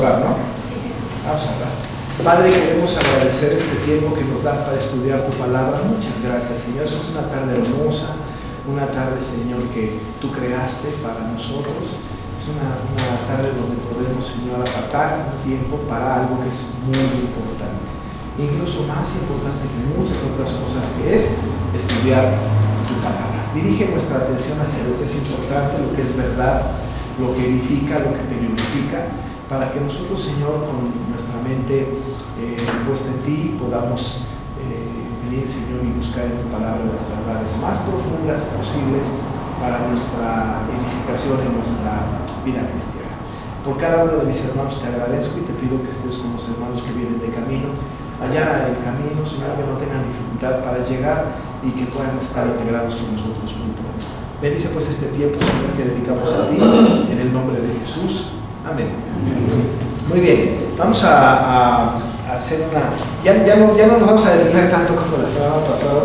orar, ¿no? Vamos a orar. Padre, queremos agradecer este tiempo que nos das para estudiar tu palabra. Muchas gracias, Señor. Eso es una tarde hermosa, una tarde, Señor, que tú creaste para nosotros. Es una tarde donde podemos, Señor, apartar un tiempo para algo que es muy importante, incluso más importante que muchas otras cosas, que es estudiar tu palabra. Dirige nuestra atención hacia lo que es importante, lo que es verdad, lo que edifica, lo que te glorifica, para que nosotros, Señor, con nuestra mente puesta en ti, podamos venir, Señor, y buscar en tu palabra las verdades más profundas posibles para nuestra edificación en nuestra vida cristiana. Por cada uno de mis hermanos te agradezco y te pido que estés con los hermanos que vienen de camino, allá el camino, Señor, que no tengan dificultad para llegar y que puedan estar integrados con nosotros muy pronto. Bendice pues este tiempo, Señor, que dedicamos a ti, en el nombre de Jesús. Amén. Muy bien, vamos a hacer una... Ya no nos vamos a detener tanto como la semana pasada,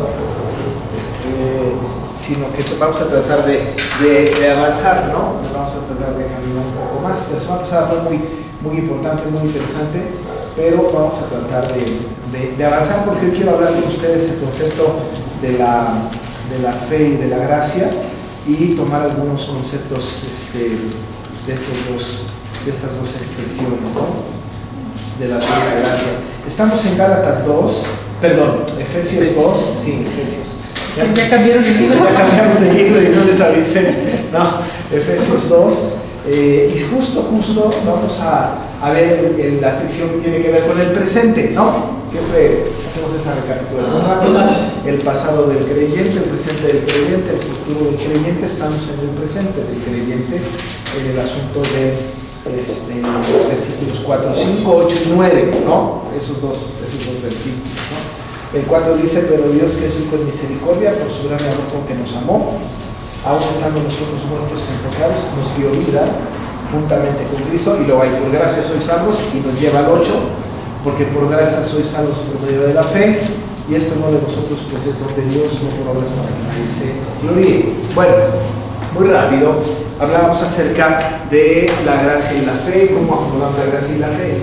sino que vamos a tratar de avanzar, ¿no? Vamos a tratar de caminar un poco más. La semana pasada fue muy importante, muy interesante, pero vamos a tratar de avanzar, porque hoy quiero hablar con ustedes el concepto de la fe y de la gracia, y tomar algunos conceptos de estas dos expresiones, ¿no? De la fe y la gracia. Estamos en Efesios 2, sí, Efesios. Ya cambiaron el libro. Ya cambiamos de libro y no les avisé. No, Efesios 2. Y justo vamos a ver en la sección que tiene que ver con el presente, ¿no? Siempre hacemos esa recapitulación rápida. El pasado del creyente, el presente del creyente, el futuro del creyente. Estamos en el presente del creyente, en el asunto de versículos 4, 5, 8 y 9, ¿no? Esos dos versículos, ¿no? El 4 dice: pero Dios, que es rico en misericordia, por su gran amor con que nos amó, aun estando nosotros muertos en pecados, nos dio vida juntamente con Cristo. Y luego hay: por gracia sois salvos, y nos lleva al 8, porque por gracia sois salvos por medio de la fe, y esto no de vosotros, pues es don de Dios, no por obras, para que nadie se gloríe. Bueno, muy rápido, hablábamos acerca de la gracia y la fe, cómo acomodamos la gracia y la fe.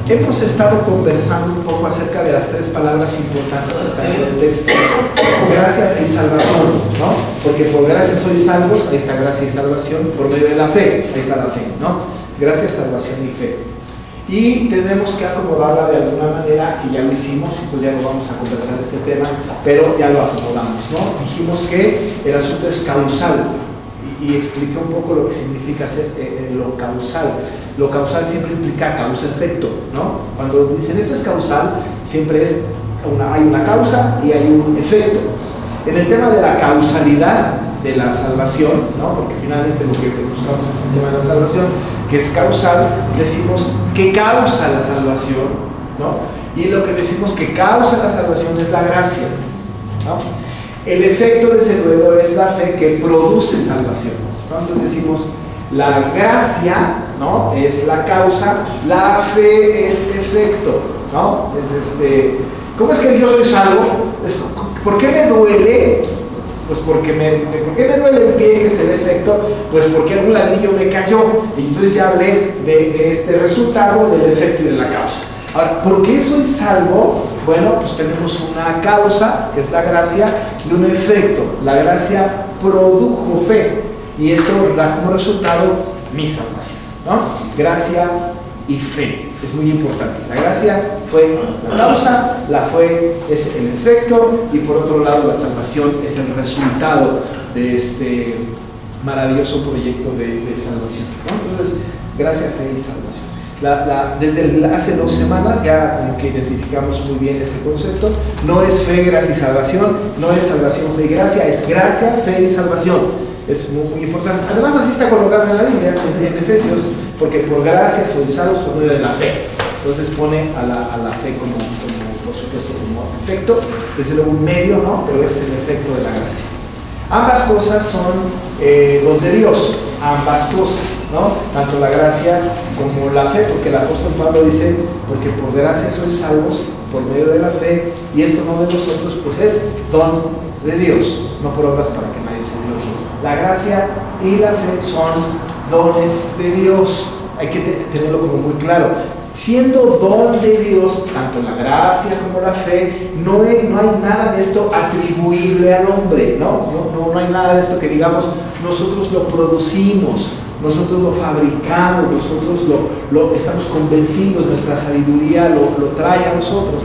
Hemos estado conversando un poco acerca de las tres palabras importantes que están en el texto: gracia, fe y salvación, ¿no? Porque por gracia sois salvos, ahí está gracia y salvación, por medio de la fe, ahí está la fe, ¿no? Gracia, salvación y fe. Y tenemos que acomodarla de alguna manera, que ya lo hicimos, y pues ya no vamos a conversar este tema, pero ya lo acomodamos, ¿no? Dijimos que el asunto es causal, y expliqué un poco lo que significa ser lo causal. Lo causal siempre implica causa-efecto, ¿no? Cuando dicen esto es causal, siempre hay una causa y hay un efecto. En el tema de la causalidad de la salvación, ¿no? Porque finalmente lo que buscamos es el tema de la salvación, que es causal, decimos que causa la salvación, ¿no? Y lo que decimos que causa la salvación es la gracia, ¿no? El efecto, desde luego, es la fe que produce salvación, ¿no? Entonces decimos, la gracia, ¿no?, es la causa, la fe es efecto, ¿no? ¿Cómo es que yo soy salvo? ¿Por qué me duele? Pues ¿por qué me duele el pie, que es el efecto? Pues porque algún ladrillo me cayó. Y entonces ya hablé de este resultado, del efecto y de la causa. Ahora, ¿por qué soy salvo? Bueno, pues tenemos una causa, que es la gracia, y un efecto. La gracia produjo fe, y esto da como resultado mi salvación, ¿no? Gracia y fe, es muy importante. La gracia fue la causa, la fe es el efecto, y por otro lado la salvación es el resultado de este maravilloso proyecto de salvación, ¿no? Entonces, gracia, fe y salvación. Desde hace 2 semanas ya como que identificamos muy bien este concepto. No es fe, gracia y salvación, no es salvación, fe y gracia, es gracia, fe y salvación. Es muy importante. Además, así está colocado en la Biblia, en Efesios, porque por gracia sois salvos por medio de la fe. Entonces pone a la fe como por supuesto, como efecto, desde luego un medio, ¿no? Pero es el efecto de la gracia. Ambas cosas son don de Dios, ambas cosas, ¿no? Tanto la gracia como la fe, porque el apóstol Pablo dice: porque por gracia sois salvos por medio de la fe, y esto no de vosotros, pues es don de Dios, no por obras, para que nadie se gloríe. La gracia y la fe son dones de Dios, hay que tenerlo como muy claro. Siendo don de Dios, tanto la gracia como la fe, no hay nada de esto atribuible al hombre, no hay nada de esto que digamos, nosotros lo producimos, nosotros lo fabricamos, nosotros lo estamos convencidos, nuestra sabiduría lo trae a nosotros.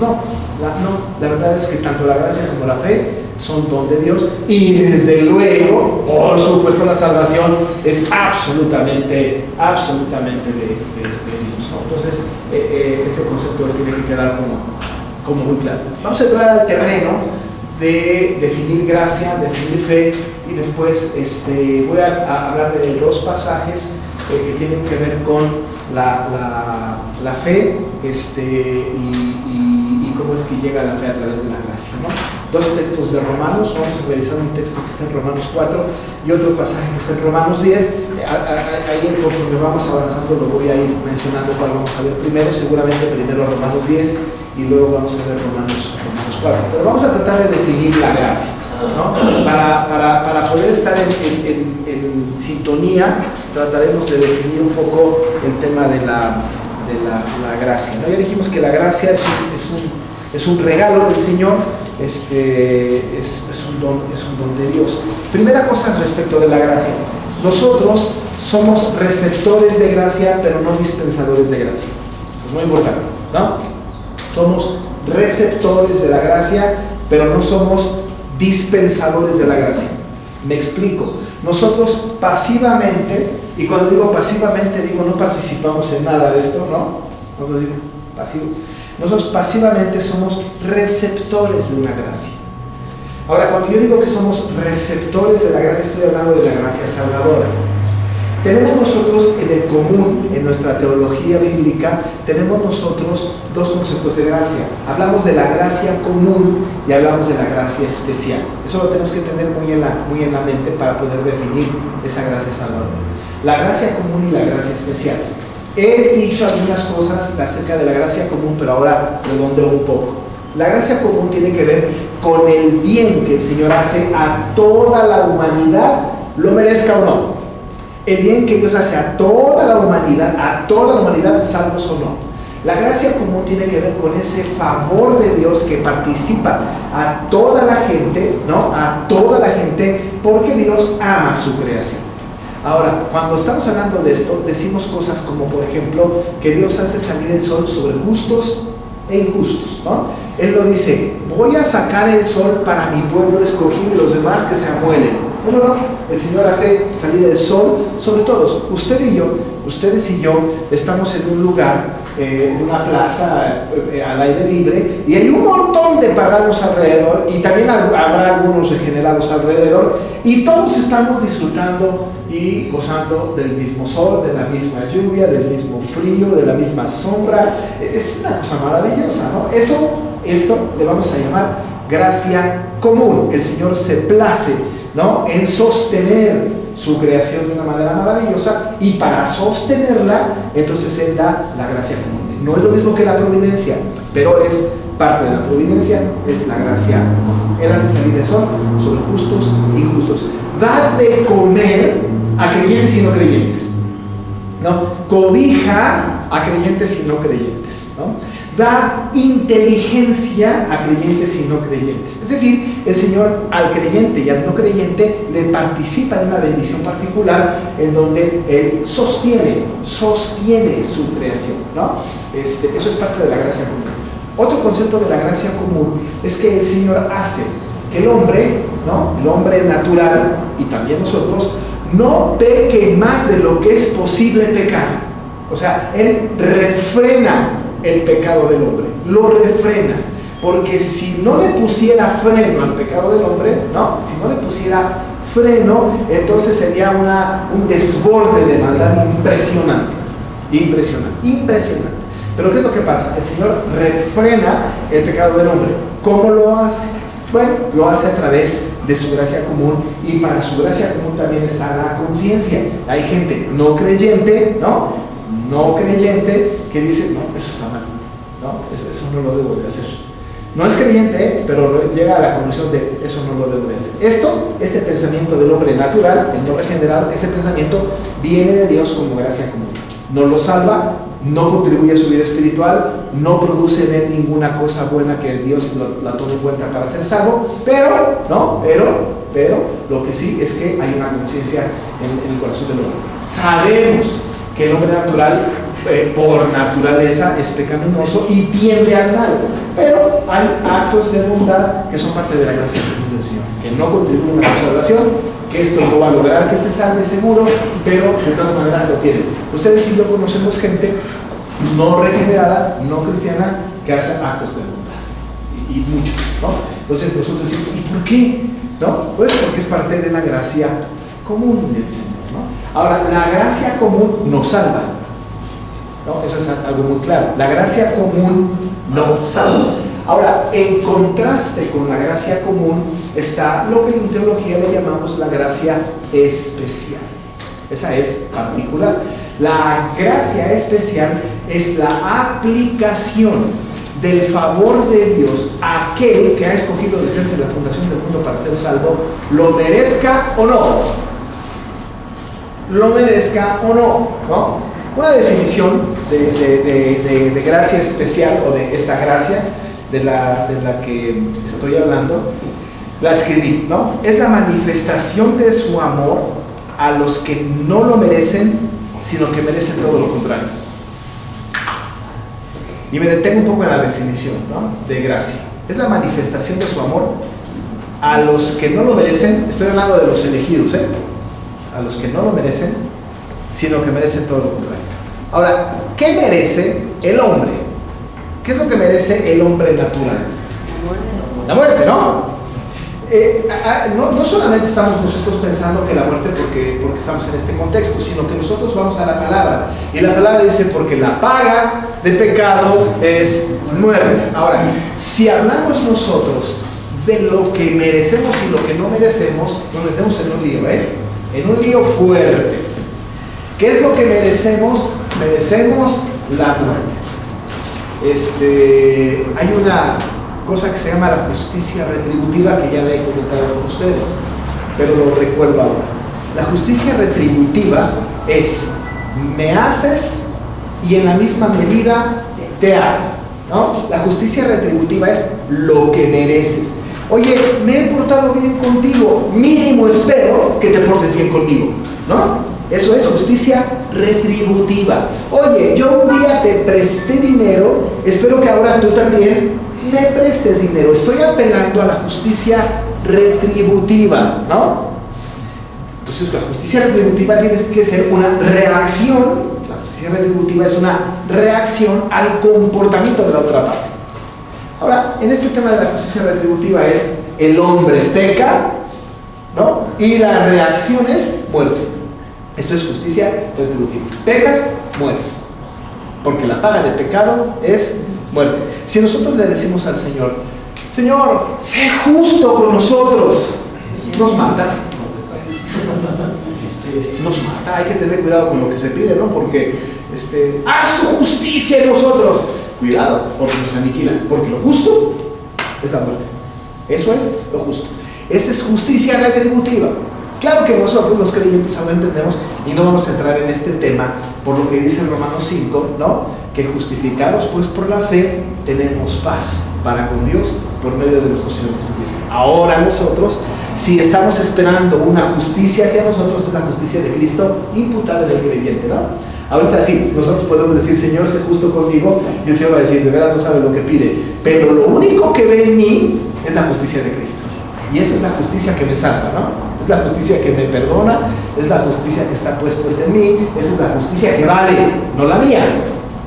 La verdad es que tanto la gracia como la fe son don de Dios, y desde luego, por supuesto, la salvación es absolutamente de Dios, ¿no? Entonces, este concepto tiene que quedar como muy claro. Vamos a entrar al terreno de definir gracia, definir fe, y después voy a hablar de dos pasajes que tienen que ver con la fe y cómo es que llega la fe a través de la gracia, ¿no? Dos textos de Romanos. Vamos a revisar un texto que está en Romanos 4 y otro pasaje que está en Romanos 10. Ahí conforme vamos avanzando lo voy a ir mencionando cuál vamos a ver primero. Seguramente primero Romanos 10 y luego vamos a ver Romanos 4. Pero vamos a tratar de definir la gracia, ¿no? Para poder estar en sintonía, trataremos de definir un poco el tema de la gracia, ¿no? Ya dijimos que la gracia es un regalo del Señor, es un don de Dios. Primera cosa respecto de la gracia: nosotros somos receptores de gracia, pero no dispensadores de gracia. Eso es muy importante, ¿no? Somos receptores de la gracia, pero no somos dispensadores de la gracia. Me explico. Nosotros pasivamente, y cuando digo pasivamente, digo no participamos en nada de esto, ¿no? Cuando digo pasivos, nosotros pasivamente somos receptores de una gracia. Ahora, cuando yo digo que somos receptores de la gracia, estoy hablando de la gracia salvadora. Tenemos nosotros en el común, en nuestra teología bíblica, tenemos nosotros dos conceptos de gracia. Hablamos de la gracia común y hablamos de la gracia especial. Eso lo tenemos que tener muy en la mente para poder definir esa gracia salvadora. La gracia común y la gracia especial. He dicho algunas cosas acerca de la gracia común, pero ahora redondeo un poco. La gracia común tiene que ver con el bien que el Señor hace a toda la humanidad, lo merezca o no. El bien que Dios hace a toda la humanidad, salvos o no. La gracia común tiene que ver con ese favor de Dios que participa a toda la gente, ¿no? A toda la gente, porque Dios ama su creación. Ahora, cuando estamos hablando de esto, decimos cosas como, por ejemplo, que Dios hace salir el sol sobre justos e injustos, ¿no? Él lo dice: voy a sacar el sol para mi pueblo escogido y los demás que se amuelen. No. El Señor hace salir el sol sobre todos. Ustedes y yo, estamos en un lugar, en una plaza al aire libre, y hay un montón de paganos alrededor, y también habrá algunos regenerados alrededor, y todos estamos disfrutando y gozando del mismo sol, de la misma lluvia, del mismo frío, de la misma sombra. Es una cosa maravillosa, ¿no? Esto le vamos a llamar gracia común. El Señor se place, ¿no?, en sostener su creación de una manera maravillosa, y para sostenerla, entonces Él da la gracia común. No es lo mismo que la providencia, pero es parte de la providencia, es la gracia común. Él hace salir el sol sobre justos e injustos. Da de comer a creyentes y no creyentes, ¿no? Cobija a creyentes y no creyentes, ¿no? Da inteligencia a creyentes y no creyentes. Es decir, el Señor al creyente y al no creyente le participa en una bendición particular en donde Él sostiene su creación, ¿no? Eso es parte de la gracia común. Otro concepto de la gracia común es que el Señor hace que el hombre, ¿no?, el hombre natural, y también nosotros, no peque más de lo que es posible pecar. O sea, Él refrena el pecado del hombre, lo refrena, porque si no le pusiera freno al pecado del hombre, ¿no?, si no le pusiera freno, entonces sería un desborde de maldad impresionante. Pero ¿qué es lo que pasa? El Señor refrena el pecado del hombre. ¿Cómo lo hace? Bueno, lo hace a través de su gracia común, y para su gracia común también está la conciencia. Hay gente no creyente, que dice: no, eso está mal, ¿no? Eso no lo debo de hacer. No es creyente, pero llega a la conclusión de: eso no lo debo de hacer. Este pensamiento del hombre natural, el no regenerado, ese pensamiento viene de Dios como gracia común. no lo salva, no contribuye a su vida espiritual, no produce en él ninguna cosa buena que Dios la tome en cuenta para ser salvo, pero lo que sí es que hay una conciencia en el corazón del hombre. Sabemos que el hombre natural, por naturaleza, es pecaminoso y tiende al mal, pero hay actos de bondad que son parte de la gracia del Señor, que no contribuyen a la salvación, que esto no va a lograr que se salve seguro, pero de todas maneras se obtiene. Ustedes y yo conocemos gente no regenerada, no cristiana, que hace actos de bondad, y muchos, ¿no? Entonces nosotros decimos, ¿y por qué? ¿No? Pues porque es parte de la gracia común del Señor, ¿no? Ahora, la gracia común nos salva, ¿no? Eso es algo muy claro. La gracia común nos salva. Ahora, en contraste con la gracia común está lo que en teología le llamamos la gracia especial. Esa es particular. La gracia especial es la aplicación del favor de Dios a aquel que ha escogido desde la fundación del mundo para ser salvo, lo merezca o no. Lo merezca o no, ¿no? Una definición de gracia especial, o de esta gracia de la que estoy hablando, la escribí, ¿no? Es la manifestación de su amor a los que no lo merecen, sino que merecen todo lo contrario. Y me detengo un poco en la definición, ¿no?, de gracia. Es la manifestación de su amor a los que no lo merecen. Estoy hablando de los elegidos, a los que no lo merecen, sino que merecen todo lo contrario. Ahora, ¿qué merece el hombre? ¿Qué es lo que merece el hombre natural? La muerte, ¿no? No solamente estamos nosotros pensando que la muerte porque estamos en este contexto, sino que nosotros vamos a la palabra, y la palabra dice, porque la paga de pecado es muerte. Ahora, si hablamos nosotros de lo que merecemos y lo que no merecemos, nos metemos en un lío, en un lío fuerte. ¿Qué es lo que merecemos? Merecemos la muerte. Hay una cosa que se llama la justicia retributiva, que ya la he comentado con ustedes, pero lo recuerdo ahora. La justicia retributiva es: me haces y en la misma medida te hago, ¿no? La justicia retributiva es lo que mereces. Oye, me he portado bien contigo, mínimo espero que te portes bien conmigo, ¿no? Eso es justicia retributiva. Oye, yo un día te presté dinero, espero que ahora tú también me prestes dinero. Estoy apelando a la justicia retributiva, ¿no? Entonces, la justicia retributiva tiene que ser una reacción. La justicia retributiva es una reacción al comportamiento de la otra parte. Ahora, en este tema de la justicia retributiva es: el hombre peca, ¿no? Y la reacción es muerte. Esto es justicia retributiva. Pecas, mueres, porque la paga de pecado es muerte. Si nosotros le decimos al Señor: Señor, sé justo con nosotros, nos mata. Nos mata. Hay que tener cuidado con lo que se pide, ¿no? Porque haz tu justicia en nosotros. Cuidado, porque nos aniquilan, porque lo justo es la muerte. Eso es lo justo. Esta es justicia retributiva. Claro que nosotros los creyentes ahora entendemos, y no vamos a entrar en este tema, por lo que dice Romanos 5, ¿no?, que justificados pues por la fe tenemos paz para con Dios por medio de nuestro Señor Jesucristo. Ahora nosotros, si estamos esperando una justicia hacia nosotros, es la justicia de Cristo imputada en el creyente, ¿no? Ahorita sí, nosotros podemos decir: Señor, sé justo conmigo, y el Señor va a decir: de verdad no sabe lo que pide, pero lo único que ve en mí es la justicia de Cristo, y esa es la justicia que me salva, ¿no? Es la justicia que me perdona, es la justicia que está puesta en mí, esa es la justicia que vale, no la mía.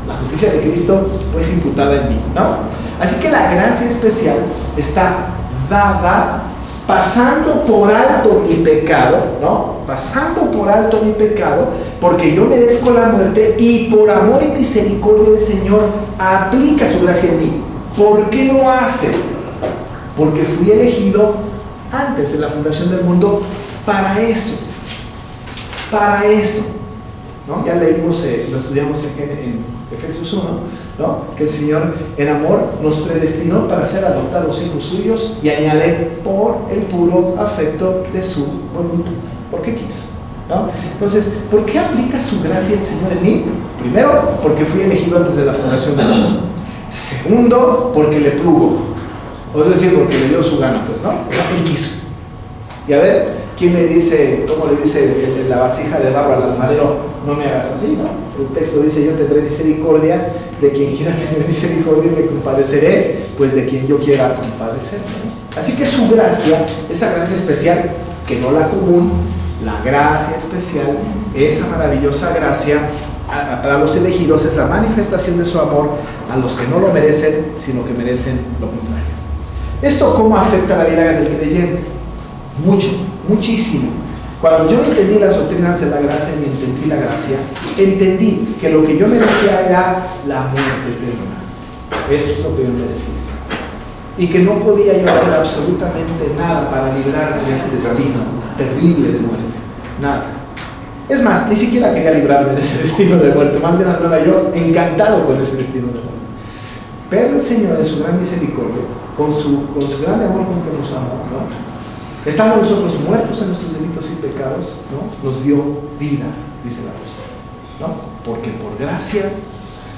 La justicia de Cristo pues imputada en mí, ¿no? Así que la gracia especial está dada pasando por alto mi pecado, ¿no? Pasando por alto mi pecado, porque yo merezco la muerte, y por amor y misericordia del Señor aplica su gracia en mí. ¿Por qué lo hace? Porque fui elegido antes de la fundación del mundo para eso, ¿no? Ya leímos, lo estudiamos en Efesios 1, ¿no?, que el Señor en amor nos predestinó para ser adoptados hijos suyos, y añade: por el puro afecto de su voluntad. ¿Por qué quiso? ¿no? Entonces, ¿por qué aplica su gracia el Señor en mí? Primero, porque fui elegido antes de la fundación del mundo. Segundo, porque le plugo. O es decir, porque le dio su gana, pues, ¿no? O sea, él quiso. Y a ver, ¿quién le dice, cómo le dice la vasija de barro al alfarero, no me hagas así, ¿no? El texto dice, yo tendré misericordia de quien quiera tener misericordia y me compadeceré, pues de quien yo quiera compadecer, ¿no? Así que su gracia, esa gracia especial, que no la común, la gracia especial, esa maravillosa gracia para los elegidos es la manifestación de su amor a los que no lo merecen, sino que merecen lo contrario. ¿Esto cómo afecta la vida del creyente? Mucho, muchísimo. Cuando yo entendí las doctrinas de la gracia y entendí la gracia, entendí que lo que yo merecía era la muerte eterna. Eso es lo que yo merecía. Y que no podía yo hacer absolutamente nada para librarme de ese destino terrible de muerte. Nada. Es más, ni siquiera quería librarme de ese destino de muerte. Más bien andaba yo encantado con ese destino de muerte. Pero el Señor, en su gran misericordia, con su gran amor con que nos amó, ¿no? Estando nosotros muertos en nuestros delitos y pecados, ¿no? Nos dio vida, dice el apóstol, ¿no? Porque por gracia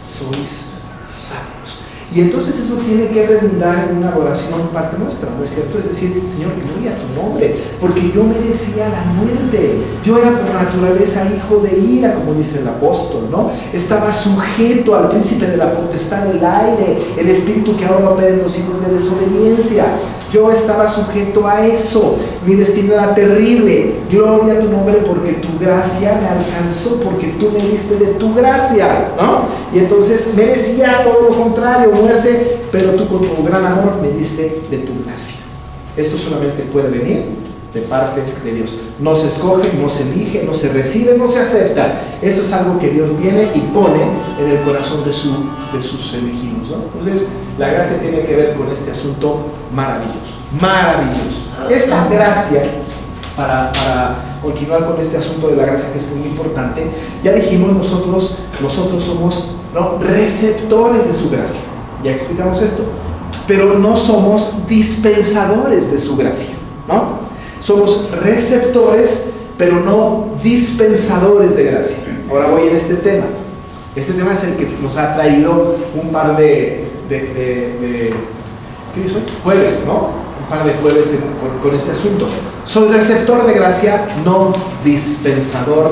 sois salvos. Y entonces eso tiene que redundar en una adoración parte nuestra, ¿no es cierto? Es decir, Señor, gloria a tu nombre, porque yo merecía la muerte. Yo era por naturaleza hijo de ira, como dice el apóstol, ¿no? Estaba sujeto al príncipe de la potestad del aire, el espíritu que ahora opera en los hijos de desobediencia. Yo estaba sujeto a eso. Mi destino era terrible. Gloria a tu nombre porque tu gracia me alcanzó, porque tú me diste de tu gracia, ¿no? Y entonces merecía todo lo contrario, muerte, pero tú con tu gran amor me diste de tu gracia. Esto solamente puede venir de parte de Dios. No se escoge, no se elige, no se recibe, no se acepta. Esto es algo que Dios viene y pone en el corazón de sus elegidos, ¿no? Entonces, la gracia tiene que ver con este asunto maravilloso, maravilloso. Esta gracia, para continuar con este asunto de la gracia que es muy importante, ya dijimos nosotros somos, ¿no?, receptores de su gracia. Ya explicamos esto, pero no somos dispensadores de su gracia, ¿no? Somos receptores, pero no dispensadores de gracia. Ahora voy en este tema. Este tema es el que nos ha traído un par de ¿qué dice hoy? Jueves, ¿no? Un par de jueves con este asunto. Soy receptor de gracia, no dispensador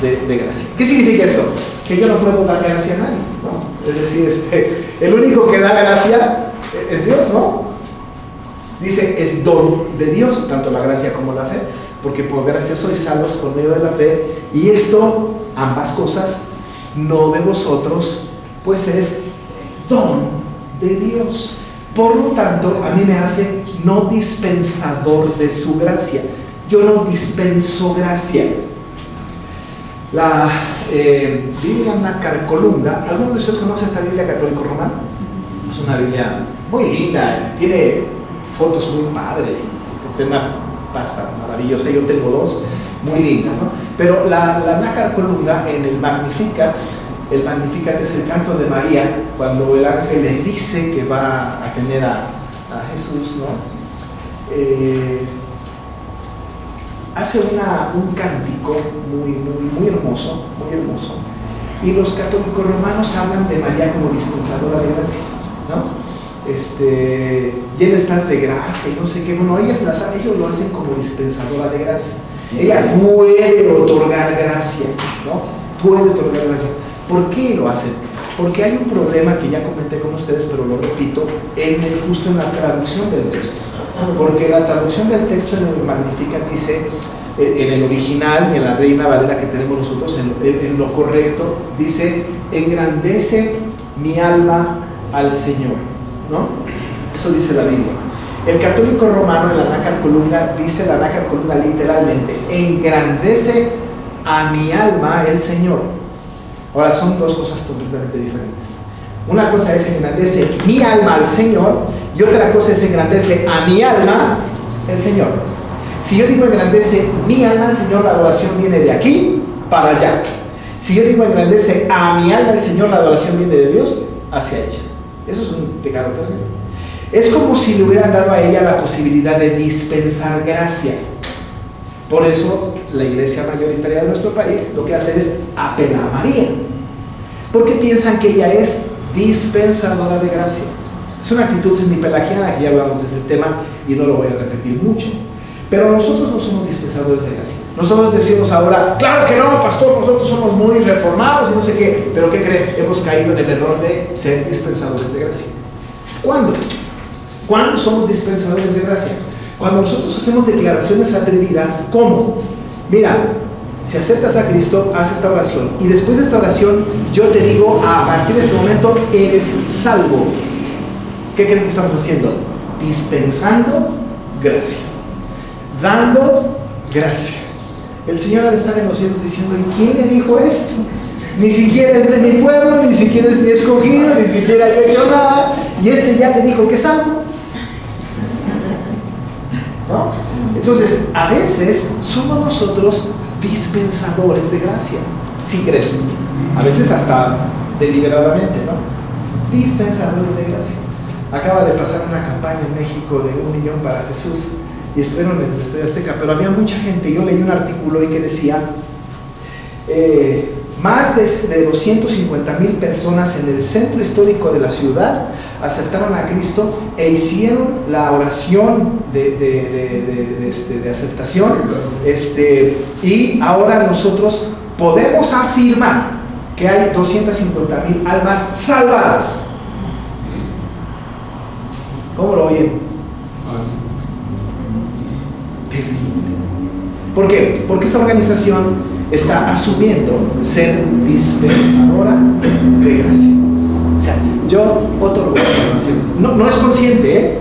de gracia. ¿Qué significa esto? Que yo no puedo dar gracia a nadie, ¿no? Es decir, el único que da gracia es Dios, ¿no? Dice, es don de Dios, tanto la gracia como la fe, porque por gracia sois salvos por medio de la fe, y esto, ambas cosas, no de vosotros, pues es don de Dios. Por lo tanto, a mí me hace no dispensador de su gracia. Yo no dispenso gracia. La Biblia Nácar Colunga, ¿alguno de ustedes conoce esta Biblia católico-romana? Es una Biblia muy linda, tiene fotos muy padres y tiene una pasta maravillosa. Yo tengo dos muy lindas, ¿no? Pero la Nácar Colunga, en el Magnificat es el canto de María, cuando el ángel le dice que va a tener a Jesús, ¿no? Hace un cántico muy hermoso, y los católicos romanos hablan de María como dispensadora de gracia, ¿no? Llena estás de gracia y no sé qué. Bueno, ellos lo hacen como dispensadora de gracia. Ella puede otorgar gracia, ¿no? Puede otorgar gracia. ¿Por qué lo hacen? Porque hay un problema que ya comenté con ustedes, pero lo repito, justo en la traducción del texto. Porque la traducción del texto en el Magnificat dice, en el original y en la Reina Valera que tenemos nosotros, en lo correcto, dice, engrandece mi alma al Señor, ¿no? Eso dice la Biblia. El católico romano en la Nácar Colunga dice la Nácar Colunga literalmente, engrandece a mi alma el Señor. Ahora son dos cosas completamente diferentes. Una cosa es engrandece mi alma al Señor y otra cosa es engrandece a mi alma el Señor. Si yo digo engrandece mi alma al Señor, la adoración viene de aquí para allá. Si yo digo engrandece a mi alma el Señor, la adoración viene de Dios hacia ella. Eso es un pecado terrible. Es como si le hubieran dado a ella la posibilidad de dispensar gracia. Por eso la iglesia mayoritaria de nuestro país lo que hace es apelar a María, porque piensan que ella es dispensadora de gracia. Es una actitud semipelagiana, que ya hablamos de ese tema y no lo voy a repetir mucho. Pero nosotros no somos dispensadores de gracia. Nosotros decimos ahora, claro que no, pastor, nosotros somos muy reformados y no sé qué. Pero ¿qué creen? Hemos caído en el error de ser dispensadores de gracia. ¿Cuándo? ¿Cuándo somos dispensadores de gracia? Cuando nosotros hacemos declaraciones atrevidas, ¿cómo? Mira, si aceptas a Cristo, haz esta oración. Y después de esta oración, yo te digo, a partir de este momento, eres salvo. ¿Qué creen que estamos haciendo? Dispensando gracia. Dando gracia. El Señor ha de estar en los cielos diciendo, ¿y quién le dijo esto? Ni siquiera es de mi pueblo, ni siquiera es mi escogido, ni siquiera yo he hecho nada. Y este ya le dijo que es salvo. ¿No? Entonces, a veces somos nosotros dispensadores de gracia, sin querer. A veces hasta deliberadamente, ¿no? Dispensadores de gracia. Acaba de pasar una campaña en México de 1 millón para Jesús y estuvieron en el Estadio Azteca, pero había mucha gente. Yo leí un artículo hoy que decía más de 250,000 personas en el centro histórico de la ciudad aceptaron a Cristo e hicieron la oración de aceptación, y ahora nosotros podemos afirmar que hay 250,000 almas salvadas. ¿Cómo lo oyen? ¿Por qué? Porque esta organización está asumiendo ser dispensadora de gracia. O sea, yo otorgo información. No es consciente,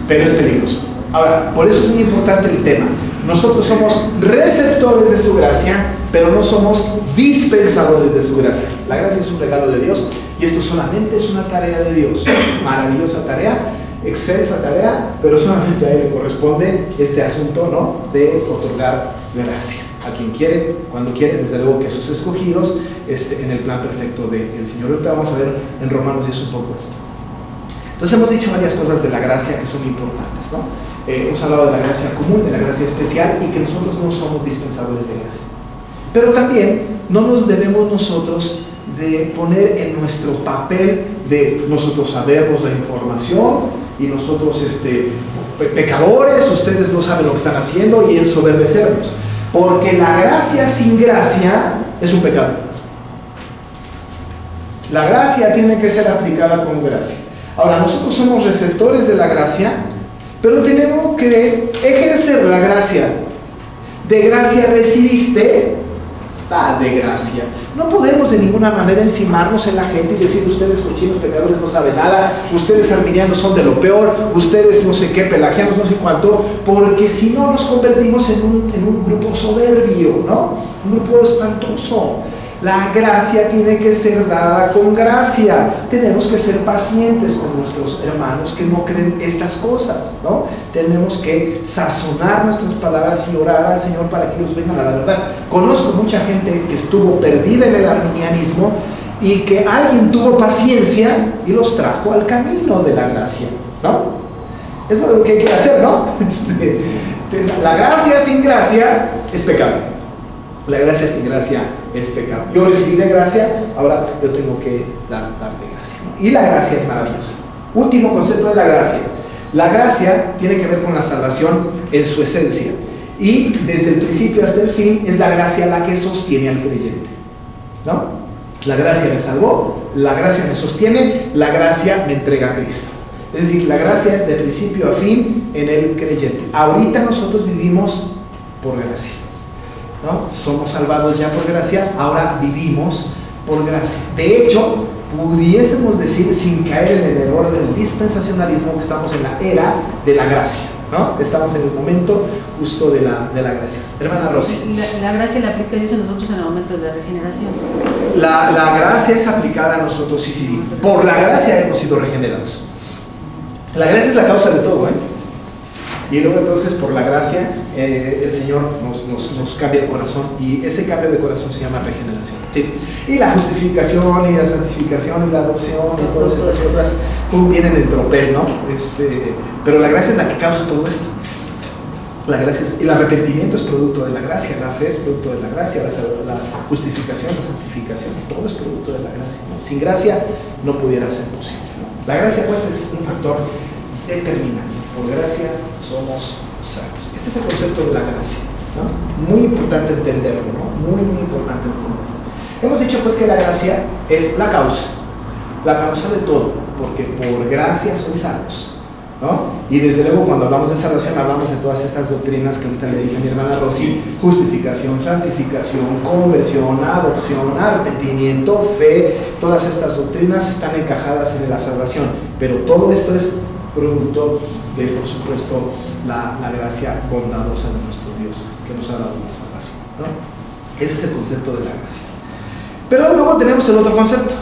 pero es peligroso. Ahora, por eso es muy importante el tema. Nosotros somos receptores de su gracia, pero no somos dispensadores de su gracia. La gracia es un regalo de Dios y esto solamente es una tarea de Dios. Maravillosa tarea, excelsa tarea, pero solamente a Él le corresponde este asunto, ¿no?, de otorgar gracia a quien quiere, cuando quiere, desde luego que a sus escogidos, en el plan perfecto del Señor. Ahorita vamos a ver en Romanos 10 un poco esto. Entonces hemos dicho varias cosas de la gracia que son importantes, ¿no? Hemos hablado de la gracia común, de la gracia especial, y que nosotros no somos dispensadores de gracia. Pero también no nos debemos nosotros de poner en nuestro papel de nosotros sabemos la información y nosotros pecadores, ustedes no saben lo que están haciendo, y ensoberbecernos, porque la gracia sin gracia es un pecado. La gracia tiene que ser aplicada con gracia. Ahora, nosotros somos receptores de la gracia, pero tenemos que ejercer la gracia. De gracia recibiste, da de gracia. No podemos de ninguna manera encimarnos en la gente y decir, ustedes cochinos pecadores no saben nada, ustedes arminianos son de lo peor, ustedes no sé qué, pelagianos no sé cuánto, porque si no nos convertimos en un grupo soberbio, ¿no? Un grupo espantoso. La gracia tiene que ser dada con gracia. Tenemos que ser pacientes con nuestros hermanos que no creen estas cosas, ¿no? Tenemos que sazonar nuestras palabras y orar al Señor para que ellos vengan a la verdad. Conozco mucha gente que estuvo perdida en el arminianismo y que alguien tuvo paciencia y los trajo al camino de la gracia, ¿no? Es lo que hay que hacer, ¿no? La gracia sin gracia es pecado. La gracia sin gracia es pecado. Yo recibí de gracia, ahora yo tengo que dar de gracia, ¿no? Y la gracia es maravillosa. Último concepto de la gracia. La gracia tiene que ver con la salvación en su esencia. Y desde el principio hasta el fin es la gracia la que sostiene al creyente, ¿no? La gracia me salvó, la gracia me sostiene, la gracia me entrega a Cristo. Es decir, la gracia es de principio a fin en el creyente. Ahorita nosotros vivimos por gracia, ¿no? Somos salvados ya por gracia, ahora vivimos por gracia. De hecho, pudiésemos decir, sin caer en el error del dispensacionalismo, que estamos en la era de la gracia, ¿no? Estamos en el momento justo de la gracia. Hermana Rosy. La gracia la aplica Dios a nosotros en el momento de la regeneración. La gracia es aplicada a nosotros, sí. Por la gracia hemos sido regenerados. La gracia es la causa de todo, ¿eh? Y luego entonces por la gracia el Señor nos cambia el corazón, y ese cambio de corazón se llama regeneración, ¿sí? Y la justificación y la santificación y la adopción y todas estas cosas vienen en tropel, ¿no? Pero la gracia es la que causa todo esto. La gracia el arrepentimiento es producto de la gracia, la fe es producto de la gracia, la justificación, la santificación, todo es producto de la gracia, ¿no? Sin gracia no pudiera ser posible, ¿no? La gracia pues es un factor determinante. Por gracia somos salvos. Este es el concepto de la gracia, ¿no? Muy importante entenderlo, ¿no? Muy importante entenderlo. Hemos dicho pues que la gracia es la causa de todo, porque por gracia sois salvos, ¿no? Y desde luego cuando hablamos de salvación hablamos de todas estas doctrinas que ahorita le dije a mi hermana Rosy: justificación, santificación, conversión, adopción, arrepentimiento, fe. Todas estas doctrinas están encajadas en la salvación, pero todo esto es producto de, por supuesto, la gracia bondadosa de nuestro Dios que nos ha dado la salvación, ¿no? Ese es el concepto de la gracia. Pero luego tenemos el otro concepto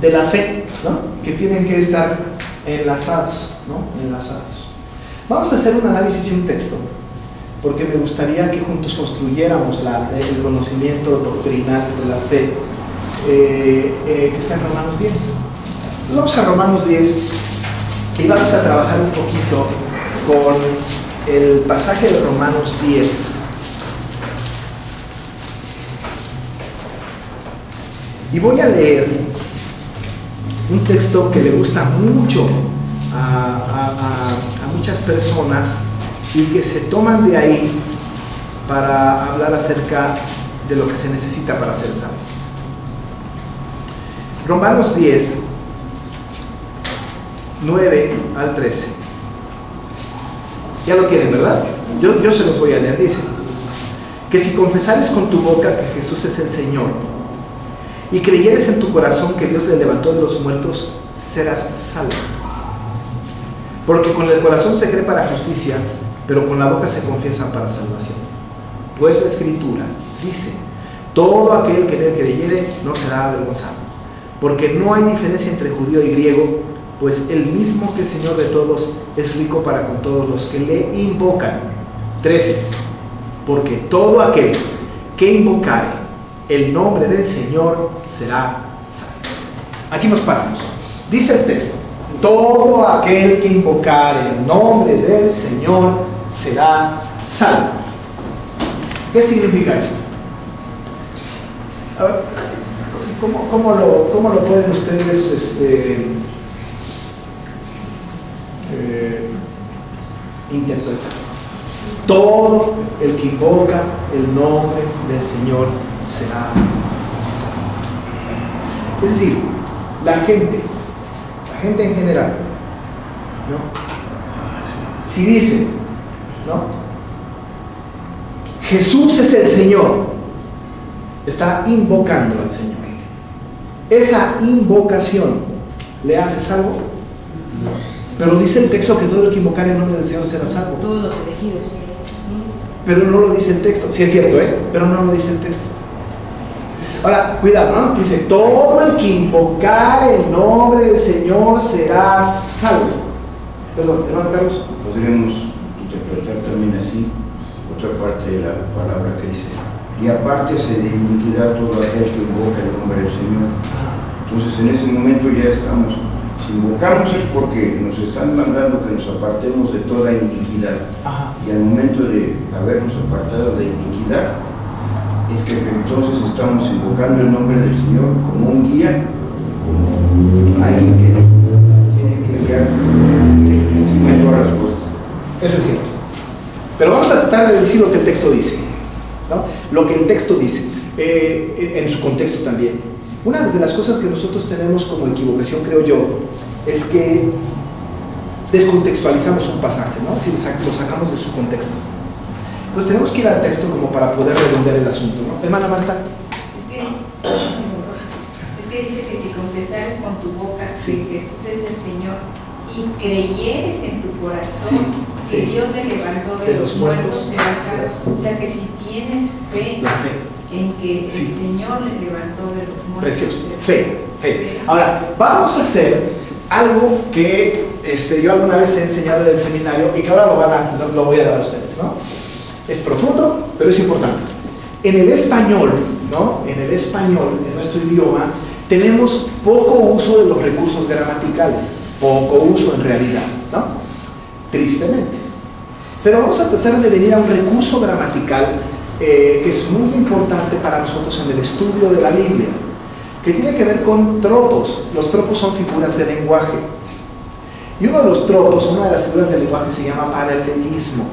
de la fe, ¿no? Que tienen que estar enlazados, ¿no? Enlazados. Vamos a hacer un análisis y un texto, porque me gustaría que juntos construyéramos el conocimiento doctrinal de la fe que está en Romanos 10. Entonces vamos a Romanos 10 y vamos a trabajar un poquito con el pasaje de Romanos 10. Y voy a leer un texto que le gusta mucho a muchas personas y que se toman de ahí para hablar acerca de lo que se necesita para ser salvo. Romanos 10, 9 al 13. Ya lo tienen, ¿verdad? Yo se los voy a leer. Dice que si confesares con tu boca que Jesús es el Señor y creyeres en tu corazón que Dios le levantó de los muertos, serás salvo. Porque con el corazón se cree para justicia, pero con la boca se confiesa para salvación. Pues la Escritura dice: todo aquel que en él creyere no será avergonzado. Porque no hay diferencia entre judío y griego, pues el mismo que el Señor de todos es rico para con todos los que le invocan. 13. Porque todo aquel que invocare el nombre del Señor será salvo. Aquí nos paramos. Dice el texto: todo aquel que invocare el nombre del Señor será salvo. ¿Qué significa esto? A ver, ¿cómo lo pueden ustedes interpretar? Todo el que invoca el nombre del Señor será salvo. Es decir, la gente en general, ¿no? Si dice, ¿no? Jesús es el Señor, está invocando al Señor. Esa invocación le hace salvo. Pero dice el texto que todo el que invocar el nombre del Señor será salvo. Todos los elegidos. Pero no lo dice el texto. Sí es cierto, pero no lo dice el texto. Ahora, cuidado, ¿no? Dice: todo el que invocar el nombre del Señor será salvo. Perdón, hermano Carlos. Podríamos interpretar también así otra parte de la palabra que dice: y apártese de iniquidad todo aquel que invoca el nombre del Señor. Entonces en ese momento ya estamos, si invocamos es porque nos están mandando que nos apartemos de toda iniquidad. Ajá. Y al momento de habernos apartado de iniquidad, es que entonces estamos invocando el nombre del Señor como un guía, como alguien que nos tiene que guiar encima de todas las cosas. Eso es cierto. Pero vamos a tratar de decir lo que el texto dice, ¿no? Lo que el texto dice, en su contexto también. Una de las cosas que nosotros tenemos como equivocación, creo yo, es que descontextualizamos un pasaje, ¿no? Si lo sacamos de su contexto. Pues tenemos que ir al texto como para poder redondear el asunto, ¿no? Hermana Marta. Es que dice que si confesares con tu boca Sí. que Jesús es el Señor y creyeres en tu corazón Sí. que Dios le levantó de los muertos, serás salvo. O sea que si tienes fe La fe. en que Sí. el Señor le levantó de los muertos. Precioso. Fe. Ahora, vamos a hacer algo que yo alguna vez he enseñado en el seminario y que ahora lo voy a dar a ustedes, ¿no? Es profundo, pero es importante. En el español, ¿no? En nuestro idioma, tenemos poco uso de los recursos gramaticales. Poco uso en realidad, ¿no? Tristemente. Pero vamos a tratar de venir a un recurso gramatical que es muy importante para nosotros en el estudio de la Biblia, que tiene que ver con tropos. Los tropos son figuras de lenguaje. Y uno de los tropos, una de las figuras del lenguaje se llama paralelismo,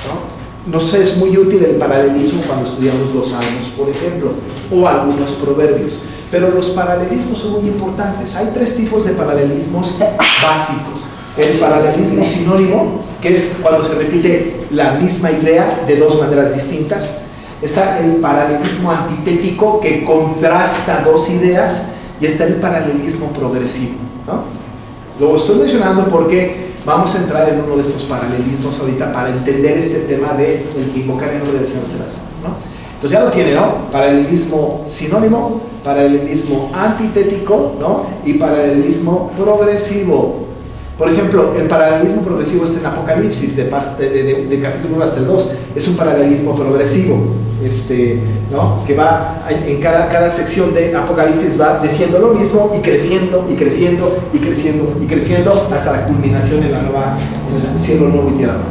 ¿no? Nos es muy útil el paralelismo cuando estudiamos los salmos, por ejemplo, o algunos proverbios. Pero los paralelismos son muy importantes. Hay tres tipos de paralelismos básicos. El paralelismo sinónimo, que es cuando se repite la misma idea de dos maneras distintas. Está el paralelismo antitético, que contrasta dos ideas. Y está el paralelismo progresivo, ¿no? Lo estoy mencionando porque vamos a entrar en uno de estos paralelismos ahorita para entender este tema de el que invocar el nombre del Señor será salvo, ¿no? Entonces ya lo tiene, ¿no? Paralelismo sinónimo, paralelismo antitético, ¿no? Y paralelismo progresivo. Por ejemplo, el paralelismo progresivo está en Apocalipsis, de capítulo 1 hasta el 2. Es un paralelismo progresivo, ¿no? Que va en cada sección de Apocalipsis, va diciendo lo mismo y creciendo y creciendo y creciendo y creciendo hasta la culminación en el cielo nuevo y tierra nueva.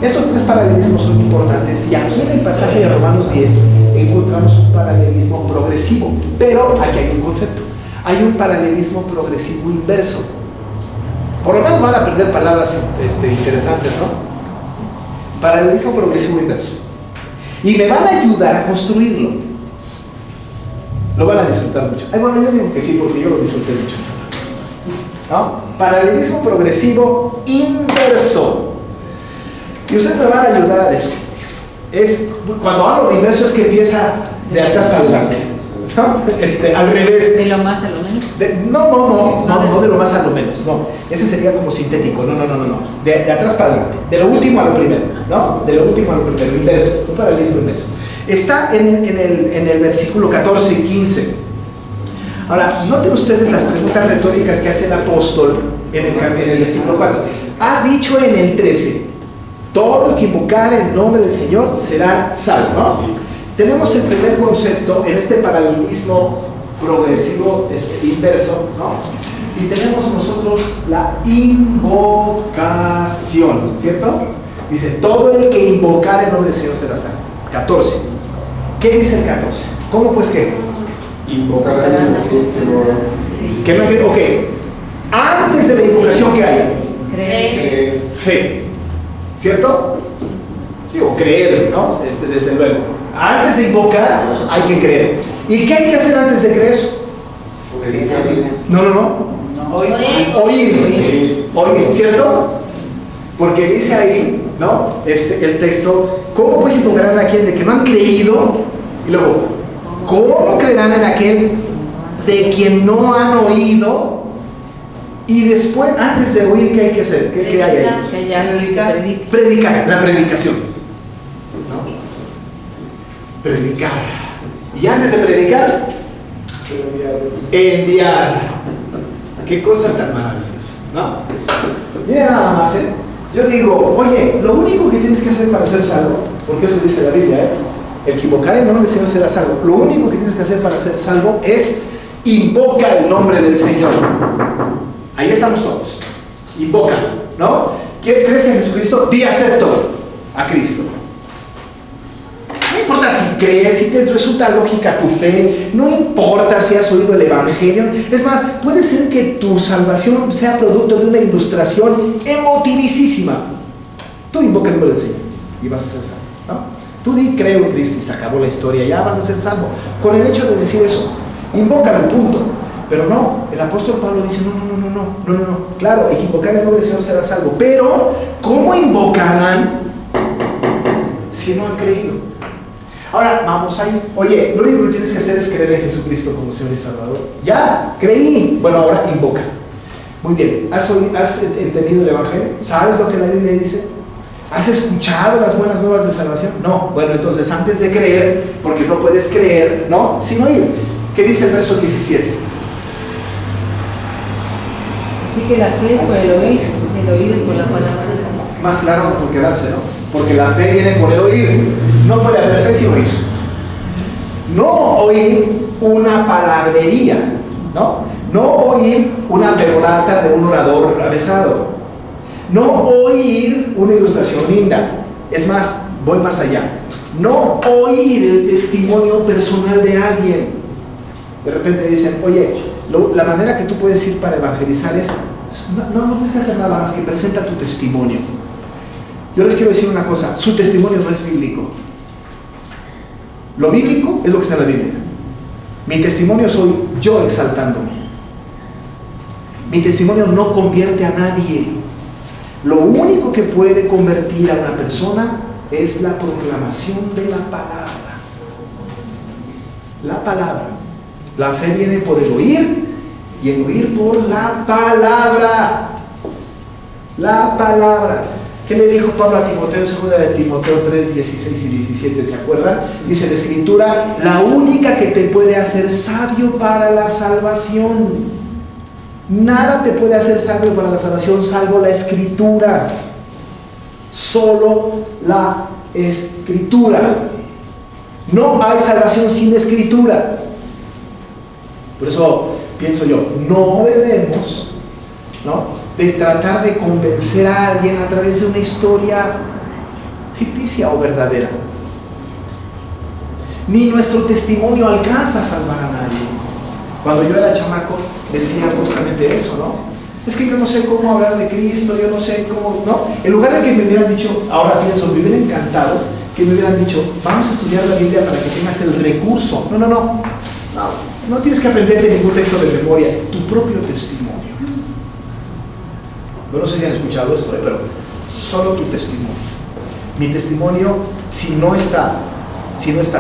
Estos tres paralelismos son importantes, y aquí en el pasaje de Romanos 10 encontramos un paralelismo progresivo. Pero aquí hay un concepto: hay un paralelismo progresivo inverso. Por lo menos van a aprender palabras interesantes, ¿no? Paralelismo progresivo inverso. Y me van a ayudar a construirlo. Lo van a disfrutar mucho. Ay, bueno, yo digo que sí, porque yo lo disfruté mucho, ¿no? Paralelismo progresivo inverso. Y ustedes me van a ayudar a descubrir. Cuando hablo de inverso es que empieza de atrás para adelante, ¿no? Al revés. ¿De lo más a lo menos? No de lo más a lo menos, no. Ese sería como sintético, no. De atrás para adelante, de lo último a lo primero, ¿no? De lo último a lo primero, inverso, un paralelismo inverso. Está en el versículo 14 y 15. Ahora, noten ustedes las preguntas retóricas que hace el apóstol en el versículo 4. Ha dicho en el 13: todo el que invocar el nombre del Señor será salvo, ¿no? Tenemos el primer concepto en este paralelismo progresivo inverso, ¿no? Y tenemos nosotros la invocación, ¿cierto? Dice: todo el que invocar el nombre del Señor será salvo. 14. ¿Qué dice el 14? ¿Cómo pues qué? Invocarán Que no hay que. Ok. Antes de la invocación, ¿qué hay? Creer. Fe. ¿Cierto? Digo, creer, ¿no? Desde luego. Antes de invocar, hay que creer. ¿Y qué hay que hacer antes de creer? No. Oír, ¿cierto? Porque dice ahí, ¿no? El texto: ¿cómo pues invocarán a aquel de que no han creído? Y luego, ¿cómo creerán en aquel de quien no han oído? Y después, antes de oír, ¿qué hay que hacer? ¿Qué hay ahí? Predicar, la predicación, ¿no? Predicar. Y antes de predicar, enviar. Qué cosa tan maravillosa, ¿no? Mira nada más, yo digo: oye, lo único que tienes que hacer para ser salvo, porque eso dice la Biblia, el que invocar el nombre del Señor será salvo. Lo único que tienes que hacer para ser salvo es invoca el nombre del Señor. Ahí estamos todos. Invoca, ¿no? ¿Crees en Jesucristo? Di acepto a Cristo. No importa si crees, si te resulta lógica tu fe, no importa si has oído el Evangelio. Es más, puede ser que tu salvación sea producto de una ilustración emotivísima. Tú invoca el nombre del Señor y vas a ser salvo, ¿no? Tú di creo en Cristo y se acabó la historia, ya vas a ser salvo. Con el hecho de decir eso, invócalo, punto. Pero no, el apóstol Pablo dice: no. Claro, el que invocar el nombre del Señor será salvo. Pero, ¿cómo invocarán si no han creído? Ahora, vamos ahí. Oye, lo único que tienes que hacer es creer en Jesucristo como Señor y Salvador. Ya, creí. Bueno, ahora invoca. Muy bien, ¿has entendido el Evangelio? ¿Sabes lo que la Biblia dice? ¿Has escuchado las buenas nuevas de salvación? No. Bueno, entonces antes de creer, porque no puedes creer, ¿no? Sin oír. ¿Qué dice el verso 17? Así que la fe es por el oír es por la palabra de Dios. Más claro no puede quedarse, ¿no? Porque la fe viene por el oír. No puede haber fe sin oír. No oír una palabrería, ¿no? No oír una perorata de un orador avesado. No oír una ilustración linda. Es más, voy más allá. No oír el testimonio personal de alguien. De repente dicen, oye, la manera que tú puedes ir para evangelizar es, no tienes que hacer nada más que presenta tu testimonio. Yo les quiero decir una cosa, su testimonio no es bíblico. Lo bíblico es lo que está en la Biblia. Mi testimonio soy yo exaltándome. Mi testimonio no convierte a nadie. Lo único que puede convertir a una persona es la proclamación de la palabra. La palabra. La fe viene por el oír y el oír por la palabra. La palabra. ¿Qué le dijo Pablo a Timoteo? Segunda de Timoteo 3, 16 y 17, ¿se acuerdan? Dice la Escritura, la única que te puede hacer sabio para la salvación. Nada te puede hacer sabio para la salvación salvo la Escritura. Solo la Escritura. No hay salvación sin Escritura. Por eso pienso yo, no debemos, ¿no?, de tratar de convencer a alguien a través de una historia ficticia o verdadera. Ni nuestro testimonio alcanza a salvar a nadie. Cuando yo era chamaco decía justamente eso, ¿no? Es que yo no sé cómo hablar de Cristo, yo no sé cómo, ¿no? En lugar de que me hubieran dicho, ahora pienso, me hubiera encantado que me hubieran dicho, vamos a estudiar la Biblia para que tengas el recurso. No tienes que aprenderte ningún texto de memoria, tu propio testimonio. Yo no sé si han escuchado esto, pero solo tu testimonio. Mi testimonio, si no está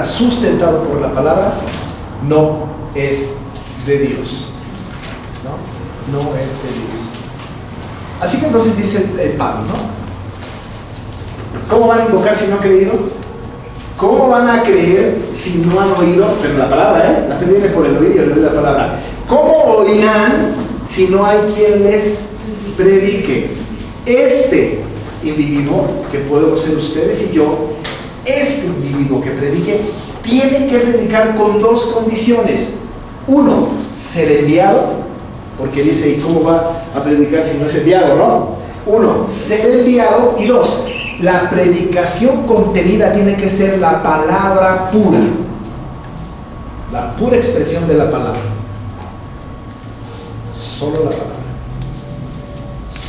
sustentado por la palabra, no es de Dios. No es de Dios. Así que entonces dice el Pablo, ¿no? ¿Cómo van a invocar si no han creído? ¿Cómo van a creer si no han oído? Pero la palabra, la fe viene por el oír y el oír la palabra. ¿Cómo oirán si no hay quien les predique? Este individuo, que podemos ser ustedes y yo, este individuo que predique, tiene que predicar con dos condiciones. Uno, ser enviado, porque dice, ¿y cómo va a predicar si no es enviado, no? Uno, ser enviado, y dos, la predicación contenida tiene que ser la palabra pura, la pura expresión de la palabra. Solo la palabra.